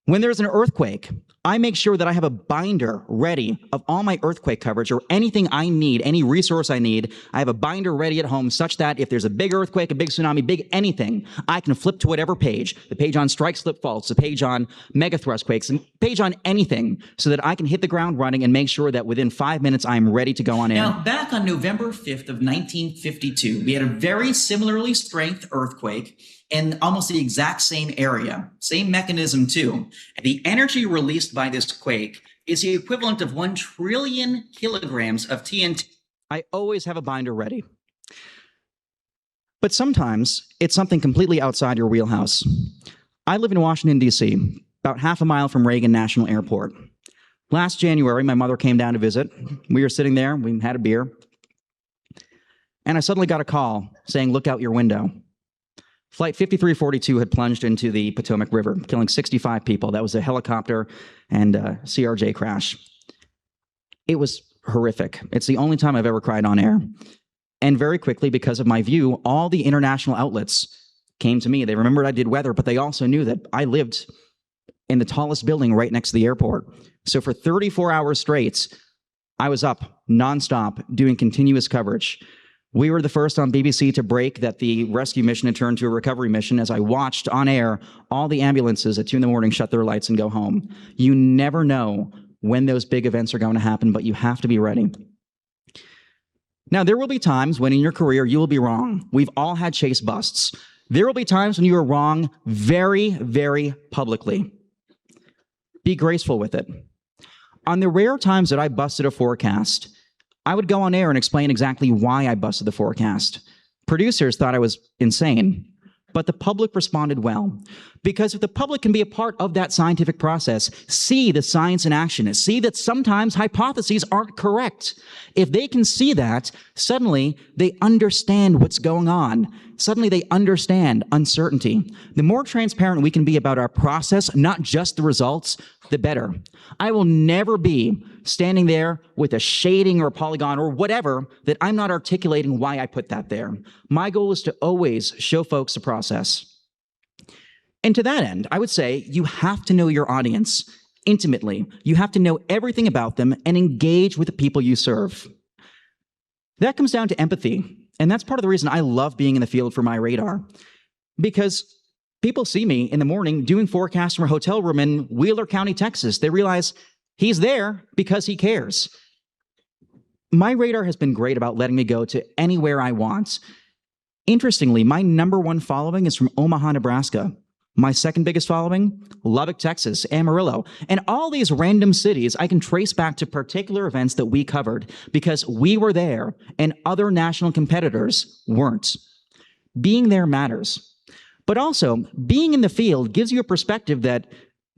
When there's an earthquake, I make sure that I have a binder ready of all my earthquake coverage or anything I need, any resource I need. I have a binder ready at home such that if there's a big earthquake, a big tsunami, big anything, I can flip to whatever page, the page on strike slip faults, the page on mega thrust quakes, and page on anything so that I can hit the ground running and make sure that within 5 minutes I'm ready to go on air. Now, back on November 5th of 1952, we had a very similarly strength earthquake in almost the exact same area, same mechanism too. The energy released by this quake is the equivalent of 1 trillion kilograms of TNT. I always have a binder ready. But sometimes it's something completely outside your wheelhouse. I live in Washington, D.C., about half a mile from Reagan National Airport. Last January, my mother came down to visit. We were sitting there, we had a beer, and I suddenly got a call saying, "Look out your window." Flight 5342 had plunged into the Potomac River, killing 65 people. That was a helicopter and a CRJ crash. It was horrific. It's the only time I've ever cried on air. And very quickly, because of my view, all the international outlets came to me. They remembered I did weather, but they also knew that I lived in the tallest building right next to the airport. So for 34 hours straight, I was up nonstop doing continuous coverage. We were the first on BBC to break that the rescue mission had turned to a recovery mission as I watched on air all the ambulances at 2 a.m. shut their lights and go home. You never know when those big events are going to happen, but you have to be ready. Now, there will be times when in your career you will be wrong. We've all had chase busts. There will be times when you are wrong very, very publicly. Be graceful with it. On the rare times that I busted a forecast, I would go on air and explain exactly why I busted the forecast. Producers thought I was insane, but the public responded well. Because if the public can be a part of that scientific process, see the science in action, see that sometimes hypotheses aren't correct. If they can see that, suddenly they understand what's going on. Suddenly they understand uncertainty. The more transparent we can be about our process, not just the results, the better. I will never be standing there with a shading or a polygon or whatever that I'm not articulating why I put that there. My goal is to always show folks the process. And to that end, I would say you have to know your audience intimately. You have to know everything about them and engage with the people you serve. That comes down to empathy. And that's part of the reason I love being in the field for MyRadar. Because people see me in the morning doing forecasts from a hotel room in Wheeler County, Texas. They realize he's there because he cares. MyRadar has been great about letting me go to anywhere I want. Interestingly, my #1 following is from Omaha, Nebraska. My second biggest following, Lubbock, Texas, Amarillo. And all these random cities I can trace back to particular events that we covered because we were there and other national competitors weren't. Being there matters. But also, being in the field gives you a perspective that,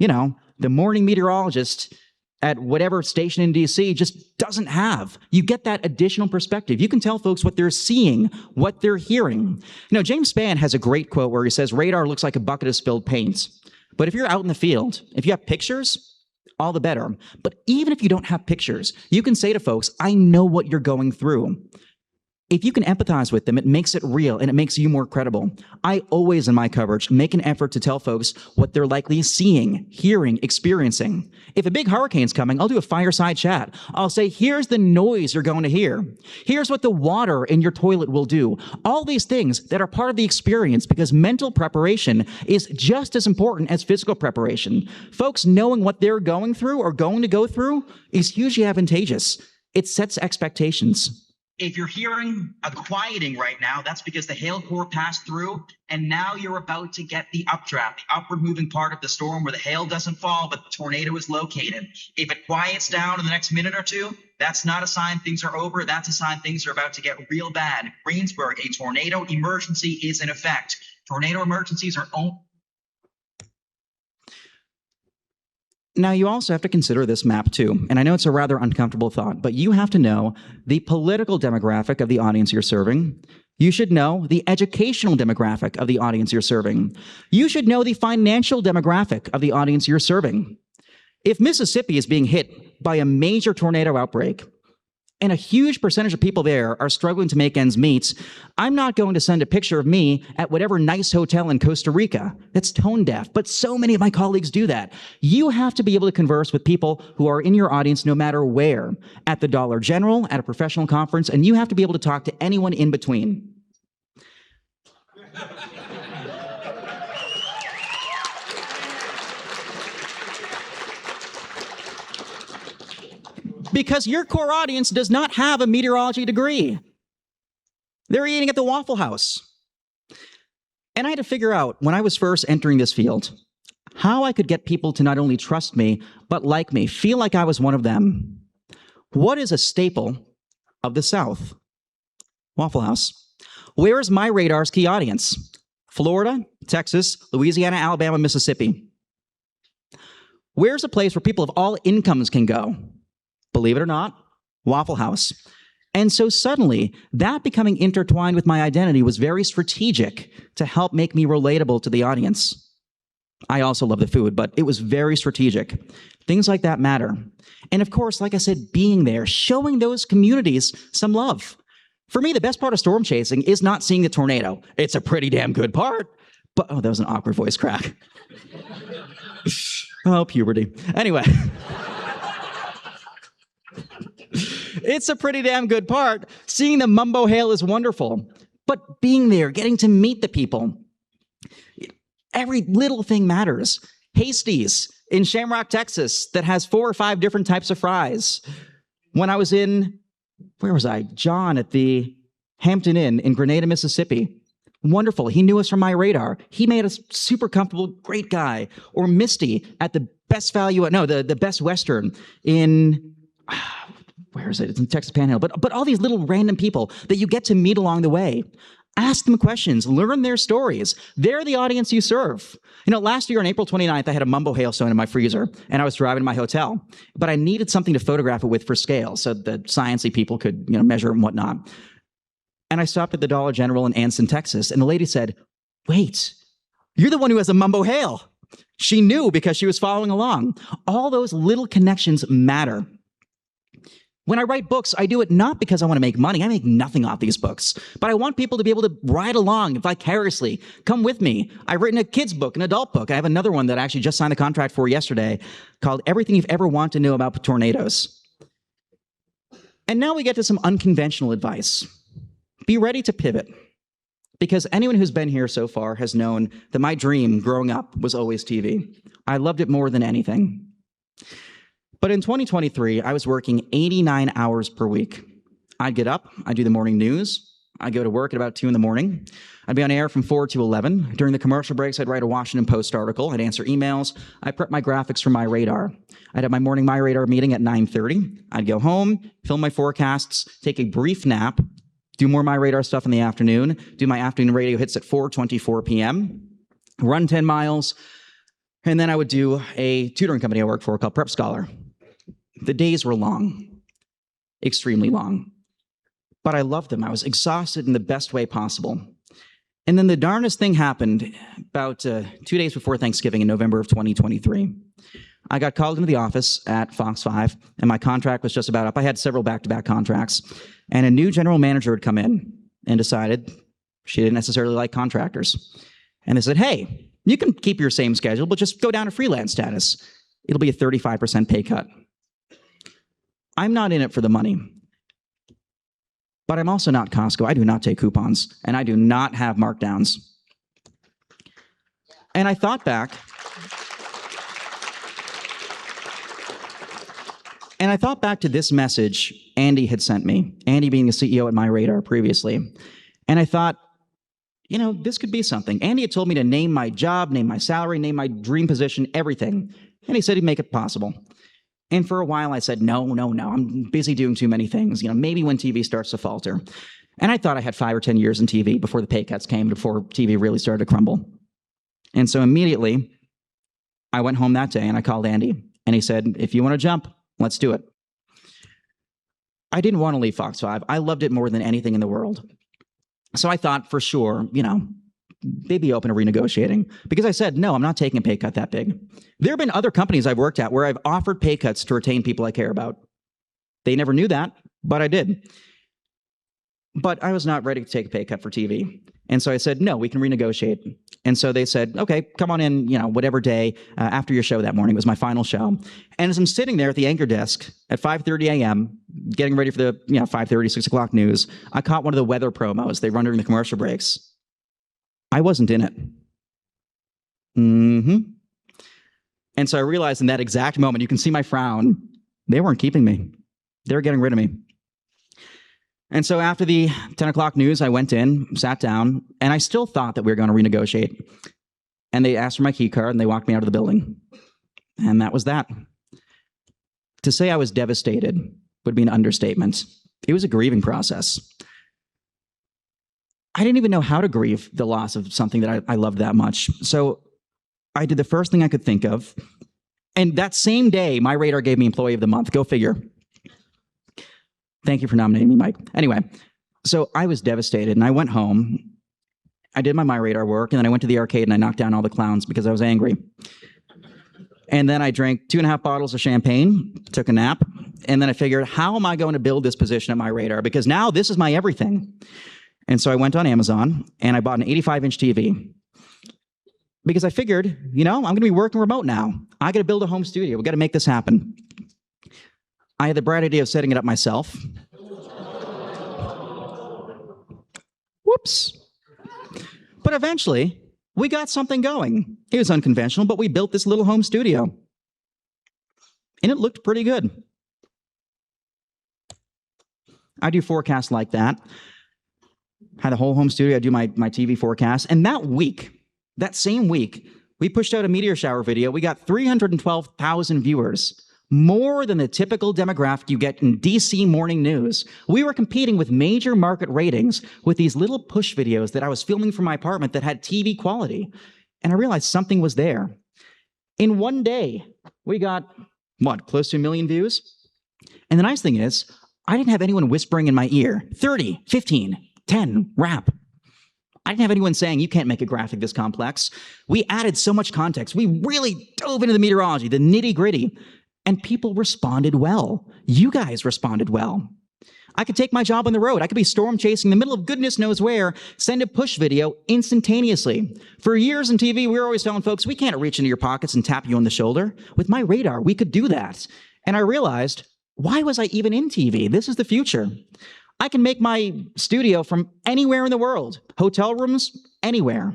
the morning meteorologist at whatever station in D.C. just doesn't have. You get that additional perspective. You can tell folks what they're seeing, what they're hearing. James Spann has a great quote where he says, radar looks like a bucket of spilled paint. But if you're out in the field, if you have pictures, all the better. But even if you don't have pictures, you can say to folks, I know what you're going through. If you can empathize with them, it makes it real and it makes you more credible. I always, in my coverage, make an effort to tell folks what they're likely seeing, hearing, experiencing. If a big hurricane's coming, I'll do a fireside chat. I'll say, here's the noise you're going to hear. Here's what the water in your toilet will do. All these things that are part of the experience because mental preparation is just as important as physical preparation. Folks knowing what they're going through or going to go through is hugely advantageous. It sets expectations. If you're hearing a quieting right now, that's because the hail core passed through, and now you're about to get the updraft, the upward moving part of the storm where the hail doesn't fall, but the tornado is located. If it quiets down in the next minute or two, that's not a sign things are over. That's a sign things are about to get real bad. Greensburg, a tornado emergency is in effect. Tornado emergencies are Now, you also have to consider this map too, and I know it's a rather uncomfortable thought, but you have to know the political demographic of the audience you're serving. You should know the educational demographic of the audience you're serving. You should know the financial demographic of the audience you're serving. If Mississippi is being hit by a major tornado outbreak, and a huge percentage of people there are struggling to make ends meet, I'm not going to send a picture of me at whatever nice hotel in Costa Rica that's tone deaf, but so many of my colleagues do that. You have to be able to converse with people who are in your audience no matter where, at the Dollar General, at a professional conference, and you have to be able to talk to anyone in between. Because your core audience does not have a meteorology degree. They're eating at the Waffle House. And I had to figure out, when I was first entering this field, how I could get people to not only trust me, but like me, feel like I was one of them. What is a staple of the South? Waffle House. Where is MyRadar's key audience? Florida, Texas, Louisiana, Alabama, Mississippi. Where's a place where people of all incomes can go? Believe it or not, Waffle House. And so suddenly, that becoming intertwined with my identity was very strategic to help make me relatable to the audience. I also love the food, but it was very strategic. Things like that matter. And of course, like I said, being there, showing those communities some love. For me, the best part of storm chasing is not seeing the tornado. It's a pretty damn good part. But, oh, that was an awkward voice crack. Oh, puberty. Anyway. It's a pretty damn good part. Seeing the mumbo hail is wonderful. But being there, getting to meet the people, every little thing matters. Hasties in Shamrock, Texas, that has 4 or 5 different types of fries. When I was in, where was I? John at the Hampton Inn in Grenada, Mississippi. Wonderful. He knew us from MyRadar. He made us super comfortable, great guy. Or Misty at the Best Value, the Best Western in, where is it? It's in Texas Panhandle. But all these little random people that you get to meet along the way. Ask them questions, learn their stories. They're the audience you serve. Last year on April 29th, I had a mumbo hailstone in my freezer, and I was driving to my hotel. But I needed something to photograph it with for scale so the sciencey people could measure and whatnot. And I stopped at the Dollar General in Anson, Texas, and the lady said, "Wait, you're the one who has a mumbo hail." She knew because she was following along. All those little connections matter. When I write books, I do it not because I want to make money. I make nothing off these books. But I want people to be able to ride along vicariously. Come with me. I've written a kid's book, an adult book. I have another one that I actually just signed the contract for yesterday called Everything You've Ever Wanted to Know About Tornadoes. And now we get to some unconventional advice. Be ready to pivot. Because anyone who's been here so far has known that my dream growing up was always TV. I loved it more than anything. But in 2023, I was working 89 hours per week. I'd get up, I'd do the morning news, I'd go to work at about 2 in the morning. I'd be on air from 4 to 11. During the commercial breaks, I'd write a Washington Post article, I'd answer emails, I'd prep my graphics for MyRadar. I'd have my morning MyRadar meeting at 9:30. I'd go home, film my forecasts, take a brief nap, do more MyRadar stuff in the afternoon, do my afternoon radio hits at 4:24 p.m., run 10 miles, and then I would do a tutoring company I worked for called PrepScholar. The days were long, extremely long, but I loved them. I was exhausted in the best way possible. And then the darndest thing happened about 2 days before Thanksgiving in November of 2023. I got called into the office at Fox 5, and my contract was just about up. I had several back-to-back contracts, and a new general manager had come in and decided she didn't necessarily like contractors. And they said, "Hey, you can keep your same schedule, but just go down to freelance status. It'll be a 35% pay cut." I'm not in it for the money, but I'm also not Costco. I do not take coupons, and I do not have markdowns. And I thought back, to this message Andy had sent me, Andy being the CEO at MyRadar previously. And I thought, this could be something. Andy had told me to name my job, name my salary, name my dream position, everything. And he said he'd make it possible. And for a while I said, no, I'm busy doing too many things. Maybe when TV starts to falter. And I thought I had 5 or 10 years in TV before the pay cuts came, before TV really started to crumble. And so immediately I went home that day and I called Andy and he said, "If you want to jump, let's do it." I didn't want to leave Fox 5. I loved it more than anything in the world. So I thought for sure, they'd be open to renegotiating. Because I said, no, I'm not taking a pay cut that big. There have been other companies I've worked at where I've offered pay cuts to retain people I care about. They never knew that, but I did. But I was not ready to take a pay cut for TV. And so I said, no, we can renegotiate. And so they said, okay, come on in, whatever day after your show that morning. It was my final show. And as I'm sitting there at the anchor desk at 5:30 a.m., getting ready for the 5:30, 6 o'clock news, I caught one of the weather promos they run during the commercial breaks. I wasn't in it. And so I realized in that exact moment, you can see my frown, they weren't keeping me. They were getting rid of me. And so after the 10 o'clock news, I went in, sat down, and I still thought that we were going to renegotiate. And they asked for my key card, and they walked me out of the building. And that was that. To say I was devastated would be an understatement. It was a grieving process. I didn't even know how to grieve the loss of something that I loved that much. So I did the first thing I could think of. And that same day, MyRadar gave me Employee of the Month. Go figure. Thank you for nominating me, Mike. Anyway, so I was devastated, and I went home. I did my MyRadar work, and then I went to the arcade, and I knocked down all the clowns because I was angry. And then I drank 2.5 bottles of champagne, took a nap, and then I figured, how am I going to build this position at MyRadar? Because now this is my everything. And so I went on Amazon, and I bought an 85-inch TV. Because I figured, I'm going to be working remote now. I got to build a home studio. We got to make this happen. I had the bright idea of setting it up myself. Whoops. But eventually, we got something going. It was unconventional, but we built this little home studio. And it looked pretty good. I do forecasts like that. Had a whole home studio. I do my TV forecast. And that same week, we pushed out a meteor shower video. We got 312,000 viewers, more than the typical demographic you get in D.C. morning news. We were competing with major market ratings with these little push videos that I was filming from my apartment that had TV quality. And I realized something was there. In one day, we got, close to 1 million views? And the nice thing is, I didn't have anyone whispering in my ear, 30, 15, 10, wrap. I didn't have anyone saying, you can't make a graphic this complex. We added so much context. We really dove into the meteorology, the nitty gritty, and people responded well. You guys responded well. I could take my job on the road. I could be storm chasing in the middle of goodness knows where, send a push video instantaneously. For years in TV, we were always telling folks, we can't reach into your pockets and tap you on the shoulder. With MyRadar, we could do that. And I realized, why was I even in TV? This is the future. I can make my studio from anywhere in the world, hotel rooms, anywhere.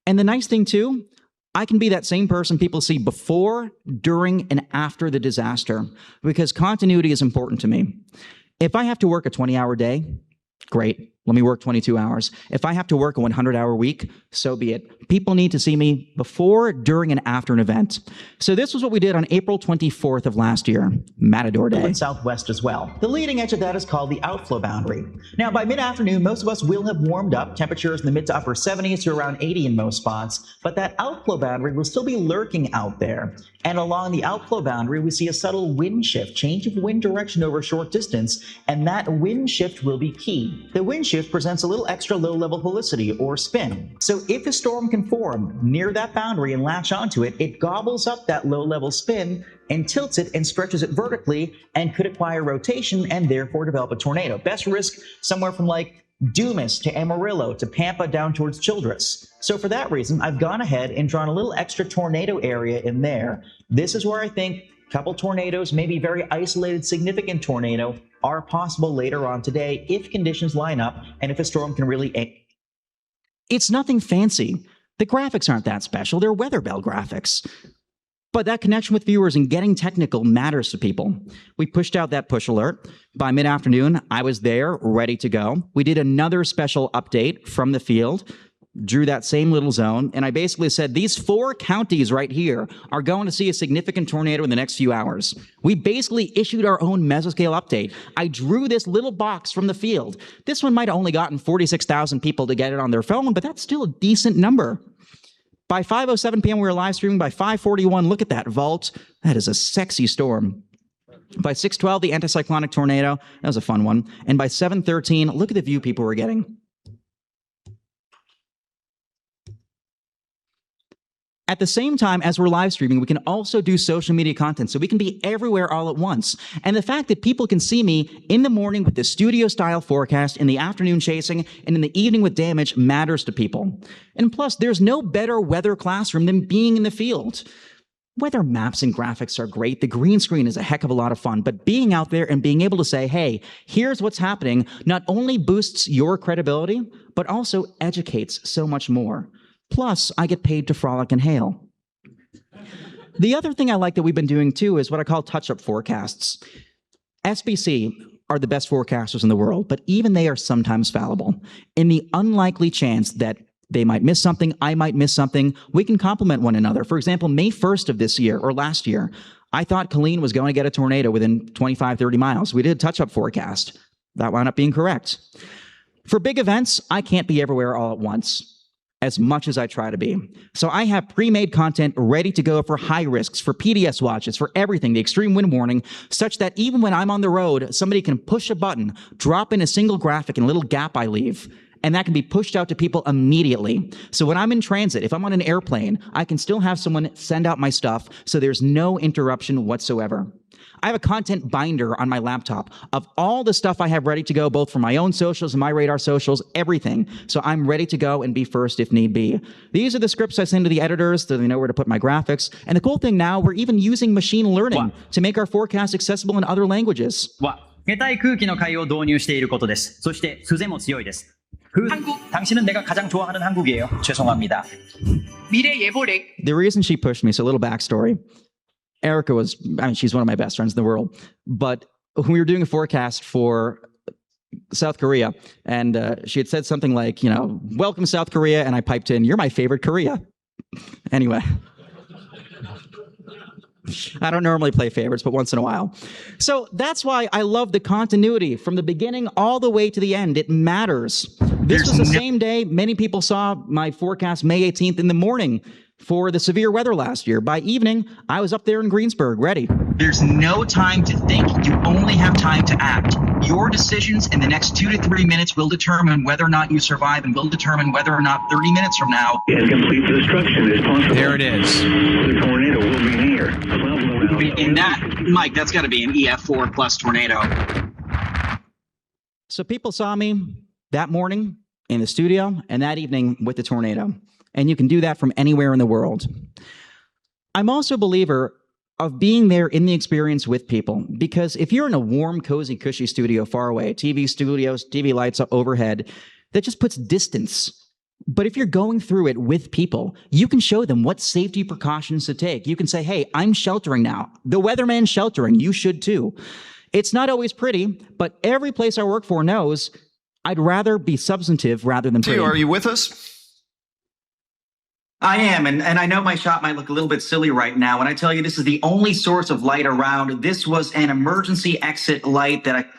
And the nice thing too, I can be that same person people see before, during, and after the disaster, because continuity is important to me. If I have to work a 20-hour day, great. Let me work 22 hours. If I have to work a 100-hour week, so be it. People need to see me before, during, and after an event. So this was what we did on April 24th of last year, Matador Day. And southwest as well. The leading edge of that is called the outflow boundary. Now, by mid-afternoon, most of us will have warmed up. Temperatures in the mid to upper 70s to around 80 in most spots. But that outflow boundary will still be lurking out there. And along the outflow boundary, we see a subtle wind shift, change of wind direction over a short distance. And that wind shift will be key. The wind shift presents a little extra low-level helicity or spin. So if a storm can form near that boundary and latch onto it, it gobbles up that low-level spin and tilts it and stretches it vertically and could acquire rotation and therefore develop a tornado. Best risk somewhere from like Dumas to Amarillo to Pampa down towards Childress. So for that reason, I've gone ahead and drawn a little extra tornado area in there. This is where I think a couple tornadoes, maybe very isolated, significant tornado, are possible later on today if conditions line up and if a storm can really... It's nothing fancy. The graphics aren't that special. They're weather bell graphics. But that connection with viewers and getting technical matters to people. We pushed out that push alert. By mid-afternoon, I was there, ready to go. We did another special update from the field, drew that same little zone, and I basically said, these 4 counties right here are going to see a significant tornado in the next few hours. We basically issued our own mesoscale update. I drew this little box from the field. This one might have only gotten 46,000 people to get it on their phone, but that's still a decent number. By 5:07 p.m., we were live streaming. By 5:41, look at that vault. That is a sexy storm. By 6:12, the anticyclonic tornado. That was a fun one. And by 7:13, look at the view people were getting. At the same time as we're live streaming, we can also do social media content, so we can be everywhere all at once. And the fact that people can see me in the morning with the studio-style forecast, in the afternoon chasing, and in the evening with damage matters to people. And plus, there's no better weather classroom than being in the field. Weather maps and graphics are great. The green screen is a heck of a lot of fun, but being out there and being able to say, hey, here's what's happening, not only boosts your credibility, but also educates so much more. Plus, I get paid to frolic and hail. The other thing I like that we've been doing too is what I call touch-up forecasts. SBC are the best forecasters in the world, but even they are sometimes fallible. In the unlikely chance that they might miss something, I might miss something, we can complement one another. For example, May 1st of this year, or last year, I thought Colleen was going to get a tornado within 25, 30 miles. We did a touch-up forecast. That wound up being correct. For big events, I can't be everywhere all at once, as much as I try to be. So I have pre-made content ready to go for high risks, for PDS watches, for everything, the extreme wind warning, such that even when I'm on the road, somebody can push a button, drop in a single graphic in a little gap I leave, and that can be pushed out to people immediately. So when I'm in transit, if I'm on an airplane, I can still have someone send out my stuff so there's no interruption whatsoever. I have a content binder on my laptop of all the stuff I have ready to go, both for my own socials and MyRadar socials, everything. So I'm ready to go and be first if need be. These are the scripts I send to the editors so they know where to put my graphics. And the cool thing now, we're even using machine learning to make our forecast accessible in other languages. 冷たい空気の海を導入していることです。そして、風も強いです。 당신은 내가 가장 좋아하는 한국이에요. 죄송합니다. 미래 예보렉. The reason she pushed me, so a little backstory. Erica was, I mean, she's one of my best friends in the world. But when we were doing a forecast for South Korea, and she had said something like, welcome South Korea, and I piped in, you're my favorite Korea. Anyway. I don't normally play favorites, but once in a while. So that's why I love the continuity from the beginning all the way to the end. It matters. This was the same day many people saw my forecast May 18th in the morning for the severe weather last year. By evening, I was up there in Greensburg, ready. There's no time to think. You only have time to act. Your decisions in the next 2 to 3 minutes will determine whether or not you survive and will determine whether or not 30 minutes from now. As complete destruction as possible. There it is. The tornado will be near. And that, Mike, that's got to be an EF4 plus tornado. So people saw me that morning in the studio and that evening with the tornado. And you can do that from anywhere in the world. I'm also a believer of being there in the experience with people, because if you're in a warm, cozy, cushy studio far away, TV studios, TV lights up overhead, that just puts distance. But if you're going through it with people, you can show them what safety precautions to take. You can say, hey, I'm sheltering now. The weatherman's sheltering. You should too. It's not always pretty, but every place I work for knows I'd rather be substantive rather than pretty. Are you with us? I am, and I know my shot might look a little bit silly right now when I tell you this is the only source of light around. This was an emergency exit light that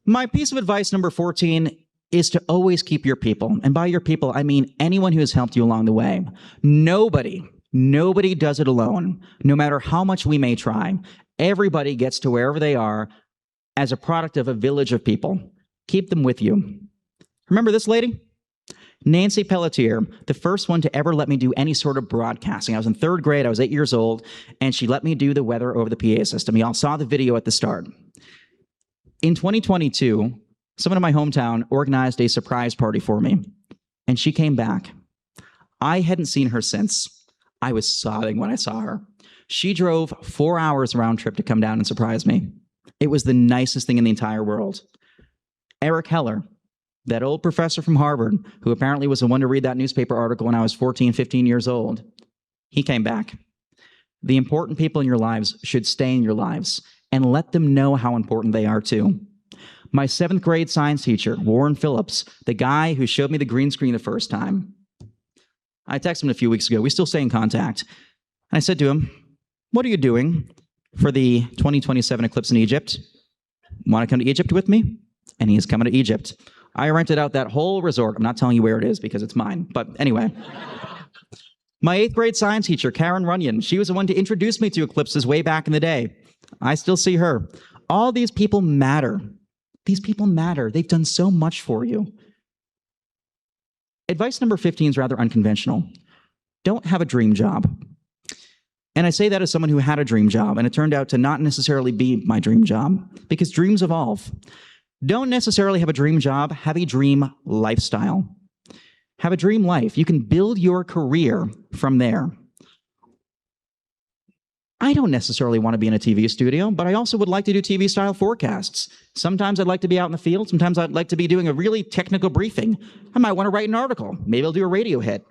My piece of advice number 14 is to always keep your people. And by your people, I mean anyone who has helped you along the way. Nobody does it alone, no matter how much we may try. Everybody gets to wherever they are as a product of a village of people. Keep them with you. Remember this lady? Nancy Pelletier, the first one to ever let me do any sort of broadcasting. I was in 3rd grade, I was 8 years old, and she let me do the weather over the PA system. Y'all saw the video at the start. In 2022, someone in my hometown organized a surprise party for me, and she came back. I hadn't seen her since. I was sobbing when I saw her. She drove 4 hours round trip to come down and surprise me. It was the nicest thing in the entire world. Eric Heller, that old professor from Harvard, who apparently was the one to read that newspaper article when I was 14, 15 years old, he came back. The important people in your lives should stay in your lives and let them know how important they are too. My 7th grade science teacher, Warren Phillips, the guy who showed me the green screen the first time. I texted him a few weeks ago. We still stay in contact. And I said to him, what are you doing for the 2027 eclipse in Egypt? Want to come to Egypt with me? And he is coming to Egypt. I rented out that whole resort. I'm not telling you where it is because it's mine. But anyway. My 8th grade science teacher, Karen Runyon, she was the one to introduce me to eclipses way back in the day. I still see her. All these people matter. These people matter. They've done so much for you. Advice number 15 is rather unconventional. Don't have a dream job. And I say that as someone who had a dream job, and it turned out to not necessarily be my dream job, because dreams evolve. Don't necessarily have a dream job, have a dream lifestyle. Have a dream life. You can build your career from there. I don't necessarily want to be in a TV studio, but I also would like to do TV-style forecasts. Sometimes I'd like to be out in the field. Sometimes I'd like to be doing a really technical briefing. I might want to write an article. Maybe I'll do a radio hit.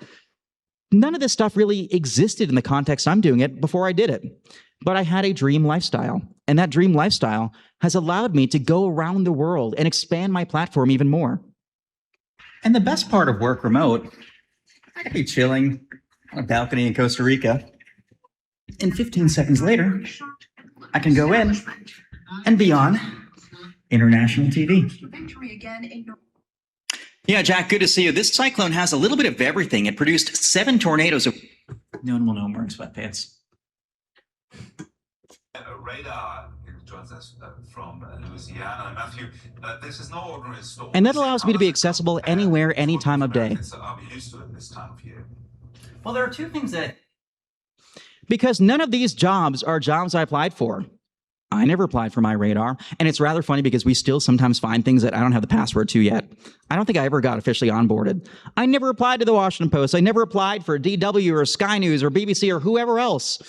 None of this stuff really existed in the context I'm doing it before I did it. But I had a dream lifestyle, and that dream lifestyle has allowed me to go around the world and expand my platform even more. And the best part of work remote, I could be chilling on a balcony in Costa Rica, and 15 seconds later, I can go in and be on international TV. Yeah, Jack, good to see you. This cyclone has a little bit of everything. It produced 7 tornadoes. No one will know I'm wearing sweatpants. Radar joins us from Louisiana. Matthew, this is no ordinary storm. And that allows me to be accessible anywhere, any time of day. Are we used to it this time of year? Well, there are two things that... Because none of these jobs are jobs I applied for. I never applied for MyRadar, and it's rather funny because we still sometimes find things that I don't have the password to yet. I don't think I ever got officially onboarded. I never applied to the Washington Post. I never applied for DW or SkyNews or BBC or whoever else.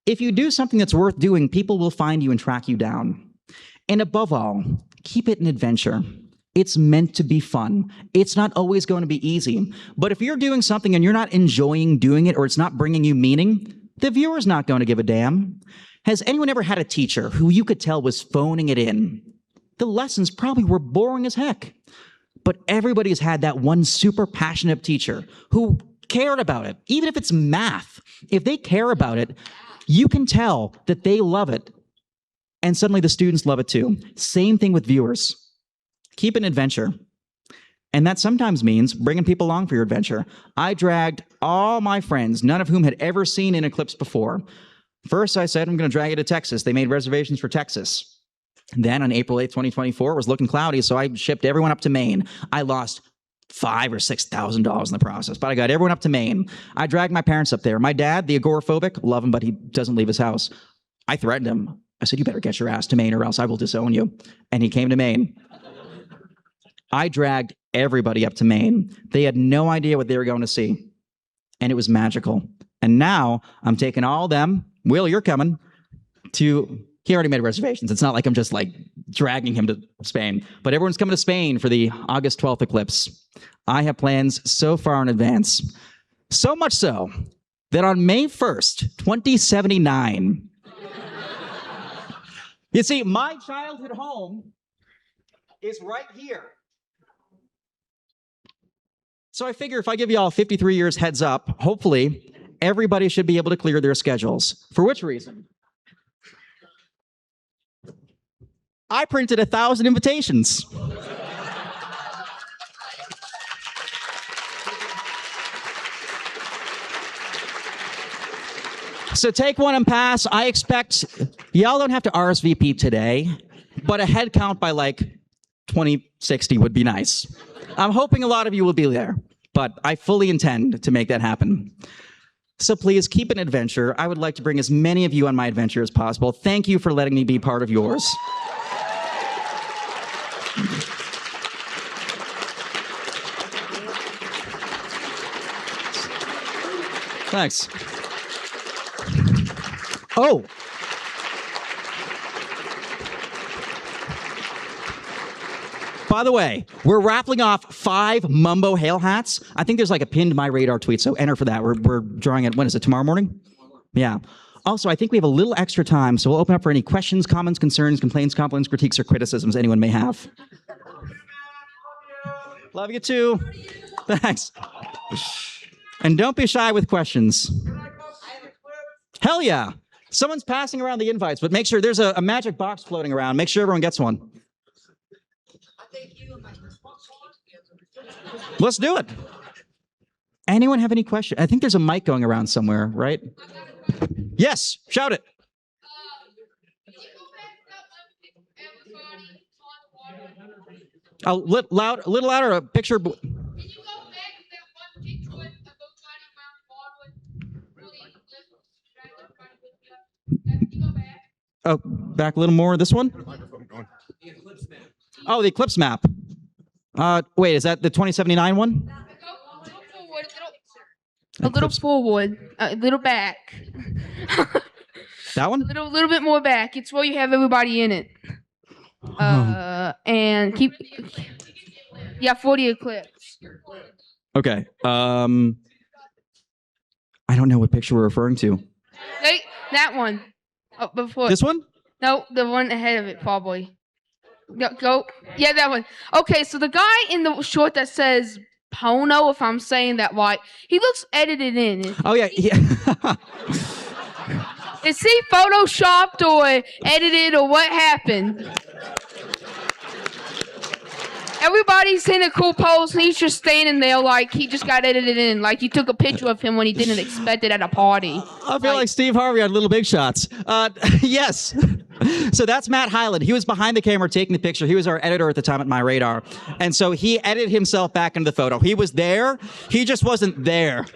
If you do something that's worth doing, people will find you and track you down. And above all, keep it an adventure. It's meant to be fun. It's not always going to be easy. But if you're doing something and you're not enjoying doing it or it's not bringing you meaning, the viewer's not going to give a damn. Has anyone ever had a teacher who you could tell was phoning it in? The lessons probably were boring as heck. But everybody's had that one super passionate teacher who cared about it. Even if it's math, if they care about it, you can tell that they love it. And suddenly the students love it too. Same thing with viewers. Keep an adventure. And that sometimes means bringing people along for your adventure. I dragged all my friends, none of whom had ever seen an eclipse before. First, I said, I'm going to drag you to Texas. They made reservations for Texas. Then on April 8th, 2024, it was looking cloudy, so I shipped everyone up to Maine. I lost $5,000 or $6,000 in the process, but I got everyone up to Maine. I dragged my parents up there. My dad, the agoraphobic, love him, but he doesn't leave his house. I threatened him. I said, you better get your ass to Maine or else I will disown you. And he came to Maine. I dragged everybody up to Maine. They had no idea what they were going to see. And it was magical. And now I'm taking all them, Will, you're coming, to, he already made reservations. It's not like I'm just like dragging him to Spain. But everyone's coming to Spain for the August 12th eclipse. I have plans so far in advance. So much so that on May 1st, 2079, you see, my childhood home is right here. So I figure if I give you all 53 years heads up, hopefully everybody should be able to clear their schedules. For which reason? I printed 1,000 invitations. So take one and pass. I expect y'all don't have to RSVP today, but a head count by like 2060 would be nice. I'm hoping a lot of you will be there, but I fully intend to make that happen. So please keep an adventure. I would like to bring as many of you on my adventure as possible. Thank you for letting me be part of yours. Thanks. Oh. By the way, we're raffling off 5 Mumbo Hail hats. I think there's like a pinned MyRadar tweet, so enter for that. We're drawing it, when is it, tomorrow morning? Yeah. Also, I think we have a little extra time, so we'll open up for any questions, comments, concerns, complaints, compliments, critiques, or criticisms anyone may have. Love you too. Thanks. And don't be shy with questions. Hell yeah. Someone's passing around the invites, but make sure there's a magic box floating around. Make sure everyone gets one. Let's do it. Anyone have any questions? I think there's a mic going around somewhere, right? Yes, shout it. A little louder, a picture. Oh, back a little more. This one? Oh, the eclipse map. Wait, is that the 2079 one? A little forward, a little back. That one? A little bit more back. It's where you have everybody in it. And keep, yeah, for the eclipse. Okay. I don't know what picture we're referring to. Hey, that one. Oh, before. This one? No, the one ahead of it, probably. Go. Yeah, that one. Okay, so the guy in the short that says Pono, if I'm saying that right, he looks edited in. Oh, yeah. Is he photoshopped or edited or what happened? Everybody's in a cool pose and he's just standing there like he just got edited in. Like you took a picture of him when he didn't expect it at a party. I feel like Steve Harvey on Little Big Shots. Yes. So that's Matt Hyland. He was behind the camera taking the picture. He was our editor at the time at MyRadar. And so he edited himself back into the photo. He was there. He just wasn't there.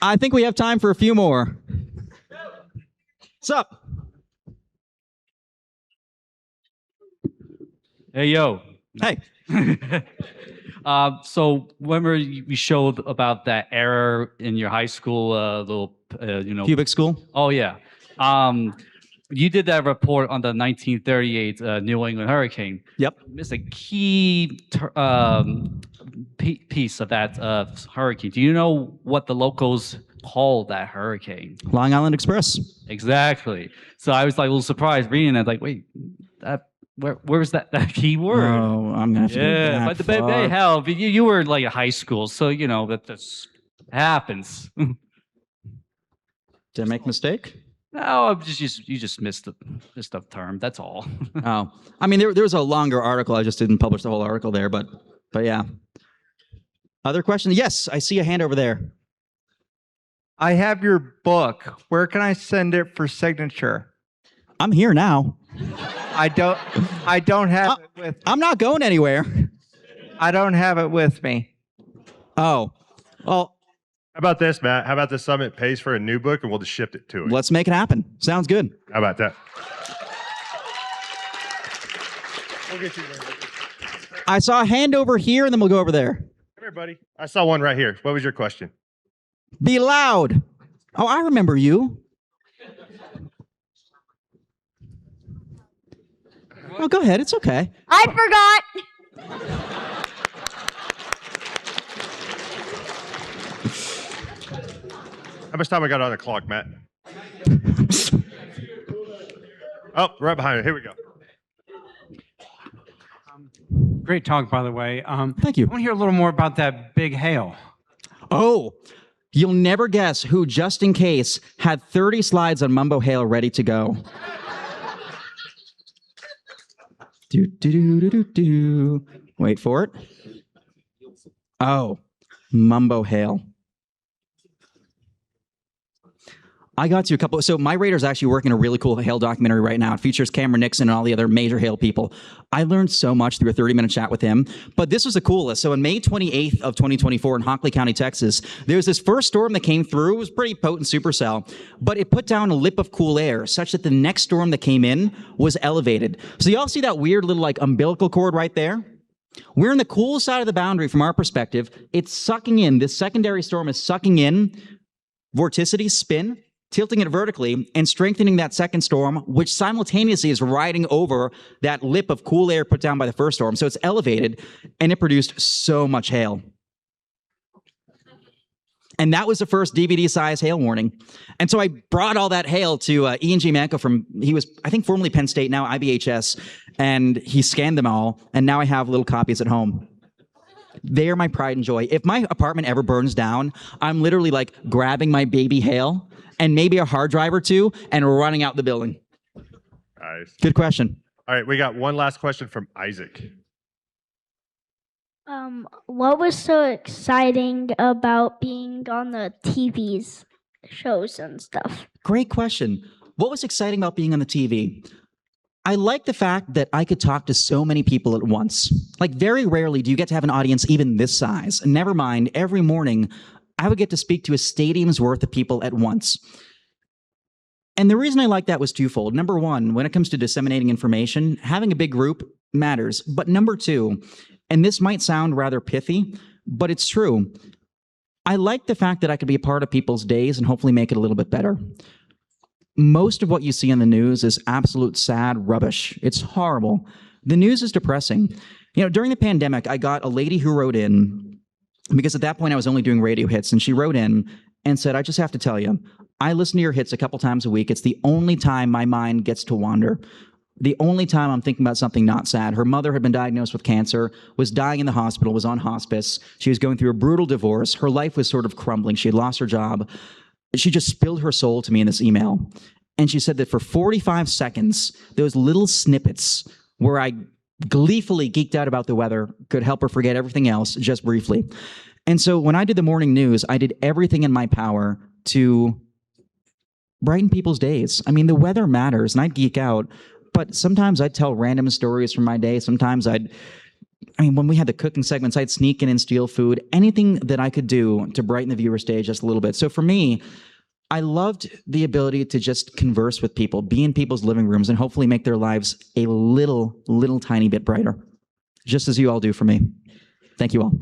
I think we have time for a few more. What's up? Hey, yo. Hey. So remember we showed about that error in your high school, little, Cubic school? Oh, yeah. You did that report on the 1938 New England hurricane. Yep. It's a key piece of that hurricane. Do you know what the locals call that hurricane? Long Island Express. Exactly. So I was like a little surprised reading it. Like, wait, where's that key word? Oh, I'm gonna have to go back but hell, you were like in high school, so you know that this happens. Did I make a mistake? No, you just missed the term. That's all. Oh, I mean, there was a longer article. I just didn't publish the whole article there, but yeah. Other questions? Yes, I see a hand over there. I have your book. Where can I send it for signature? I'm here now. I don't have it with me. I'm not going anywhere. I don't have it with me. Oh, well. How about this, Matt? How about the summit pays for a new book and we'll just ship it to it? Let's make it happen. Sounds good. How about that? We'll get you there. I saw a hand over here, and then we'll go over there. Come here, buddy. I saw one right here. What was your question? Be loud. Oh, I remember you. Oh, go ahead. It's okay. I forgot. How much time I got on the clock, Matt? Oh, right behind it. Here we go. Great talk, by the way. Thank you. I want to hear a little more about that big hail. Oh, you'll never guess who, just in case, had 30 slides on Mumbo Hail ready to go. Wait for it. Oh, Mumbo Hail. I got to a couple. So MyRadar is actually working a really cool hail documentary right now. It features Cameron Nixon and all the other major hail people. I learned so much through a 30-minute chat with him. But this was the coolest. So on May 28th of 2024 in Hockley County, Texas, there was this first storm that came through. It was pretty potent supercell, but it put down a lip of cool air such that the next storm that came in was elevated. So y'all see that weird little like umbilical cord right there? We're in the cool side of the boundary from our perspective. It's sucking in. This secondary storm is sucking in vorticity, spin, tilting it vertically and strengthening that second storm, which simultaneously is riding over that lip of cool air put down by the first storm. So it's elevated, and it produced so much hail. And that was the first DVD-size hail warning. And so I brought all that hail to Ian G. Manco from, he was, I think, formerly Penn State, now IBHS, and he scanned them all, and now I have little copies at home. They are my pride and joy. If my apartment ever burns down, I'm literally like grabbing my baby hail and maybe a hard drive or two and running out the building. Nice. Good question. All right, we got one last question from Isaac. What was so exciting about being on the TV's shows and stuff? Great question. What was exciting about being on the TV? I like the fact that I could talk to so many people at once. Like, very rarely do you get to have an audience even this size. Never mind, every morning, I would get to speak to a stadium's worth of people at once. And the reason I like that was twofold. Number one, when it comes to disseminating information, having a big group matters. But number two, and this might sound rather pithy, but it's true, I like the fact that I could be a part of people's days and hopefully make it a little bit better. Most of what you see on the news is absolute sad rubbish. It's horrible. The news is depressing. You know, during the pandemic, I got a lady who wrote in, because at that point I was only doing radio hits, and she wrote in and said, I just have to tell you, I listen to your hits a couple times a week. It's the only time my mind gets to wander. The only time I'm thinking about something not sad. Her mother had been diagnosed with cancer, was dying in the hospital, was on hospice. She was going through a brutal divorce. Her life was sort of crumbling. She had lost her job. She just spilled her soul to me in this email. And she said that for 45 seconds, those little snippets where I gleefully geeked out about the weather could help her forget everything else just briefly. And so when I did the morning news, I did everything in my power to brighten people's days. I mean, the weather matters, and I'd geek out, but sometimes I'd tell random stories from my day. Sometimes when we had the cooking segments, I'd sneak in and steal food, anything that I could do to brighten the viewer's day just a little bit. So for me, I loved the ability to just converse with people, be in people's living rooms, and hopefully make their lives a little tiny bit brighter, just as you all do for me. Thank you all.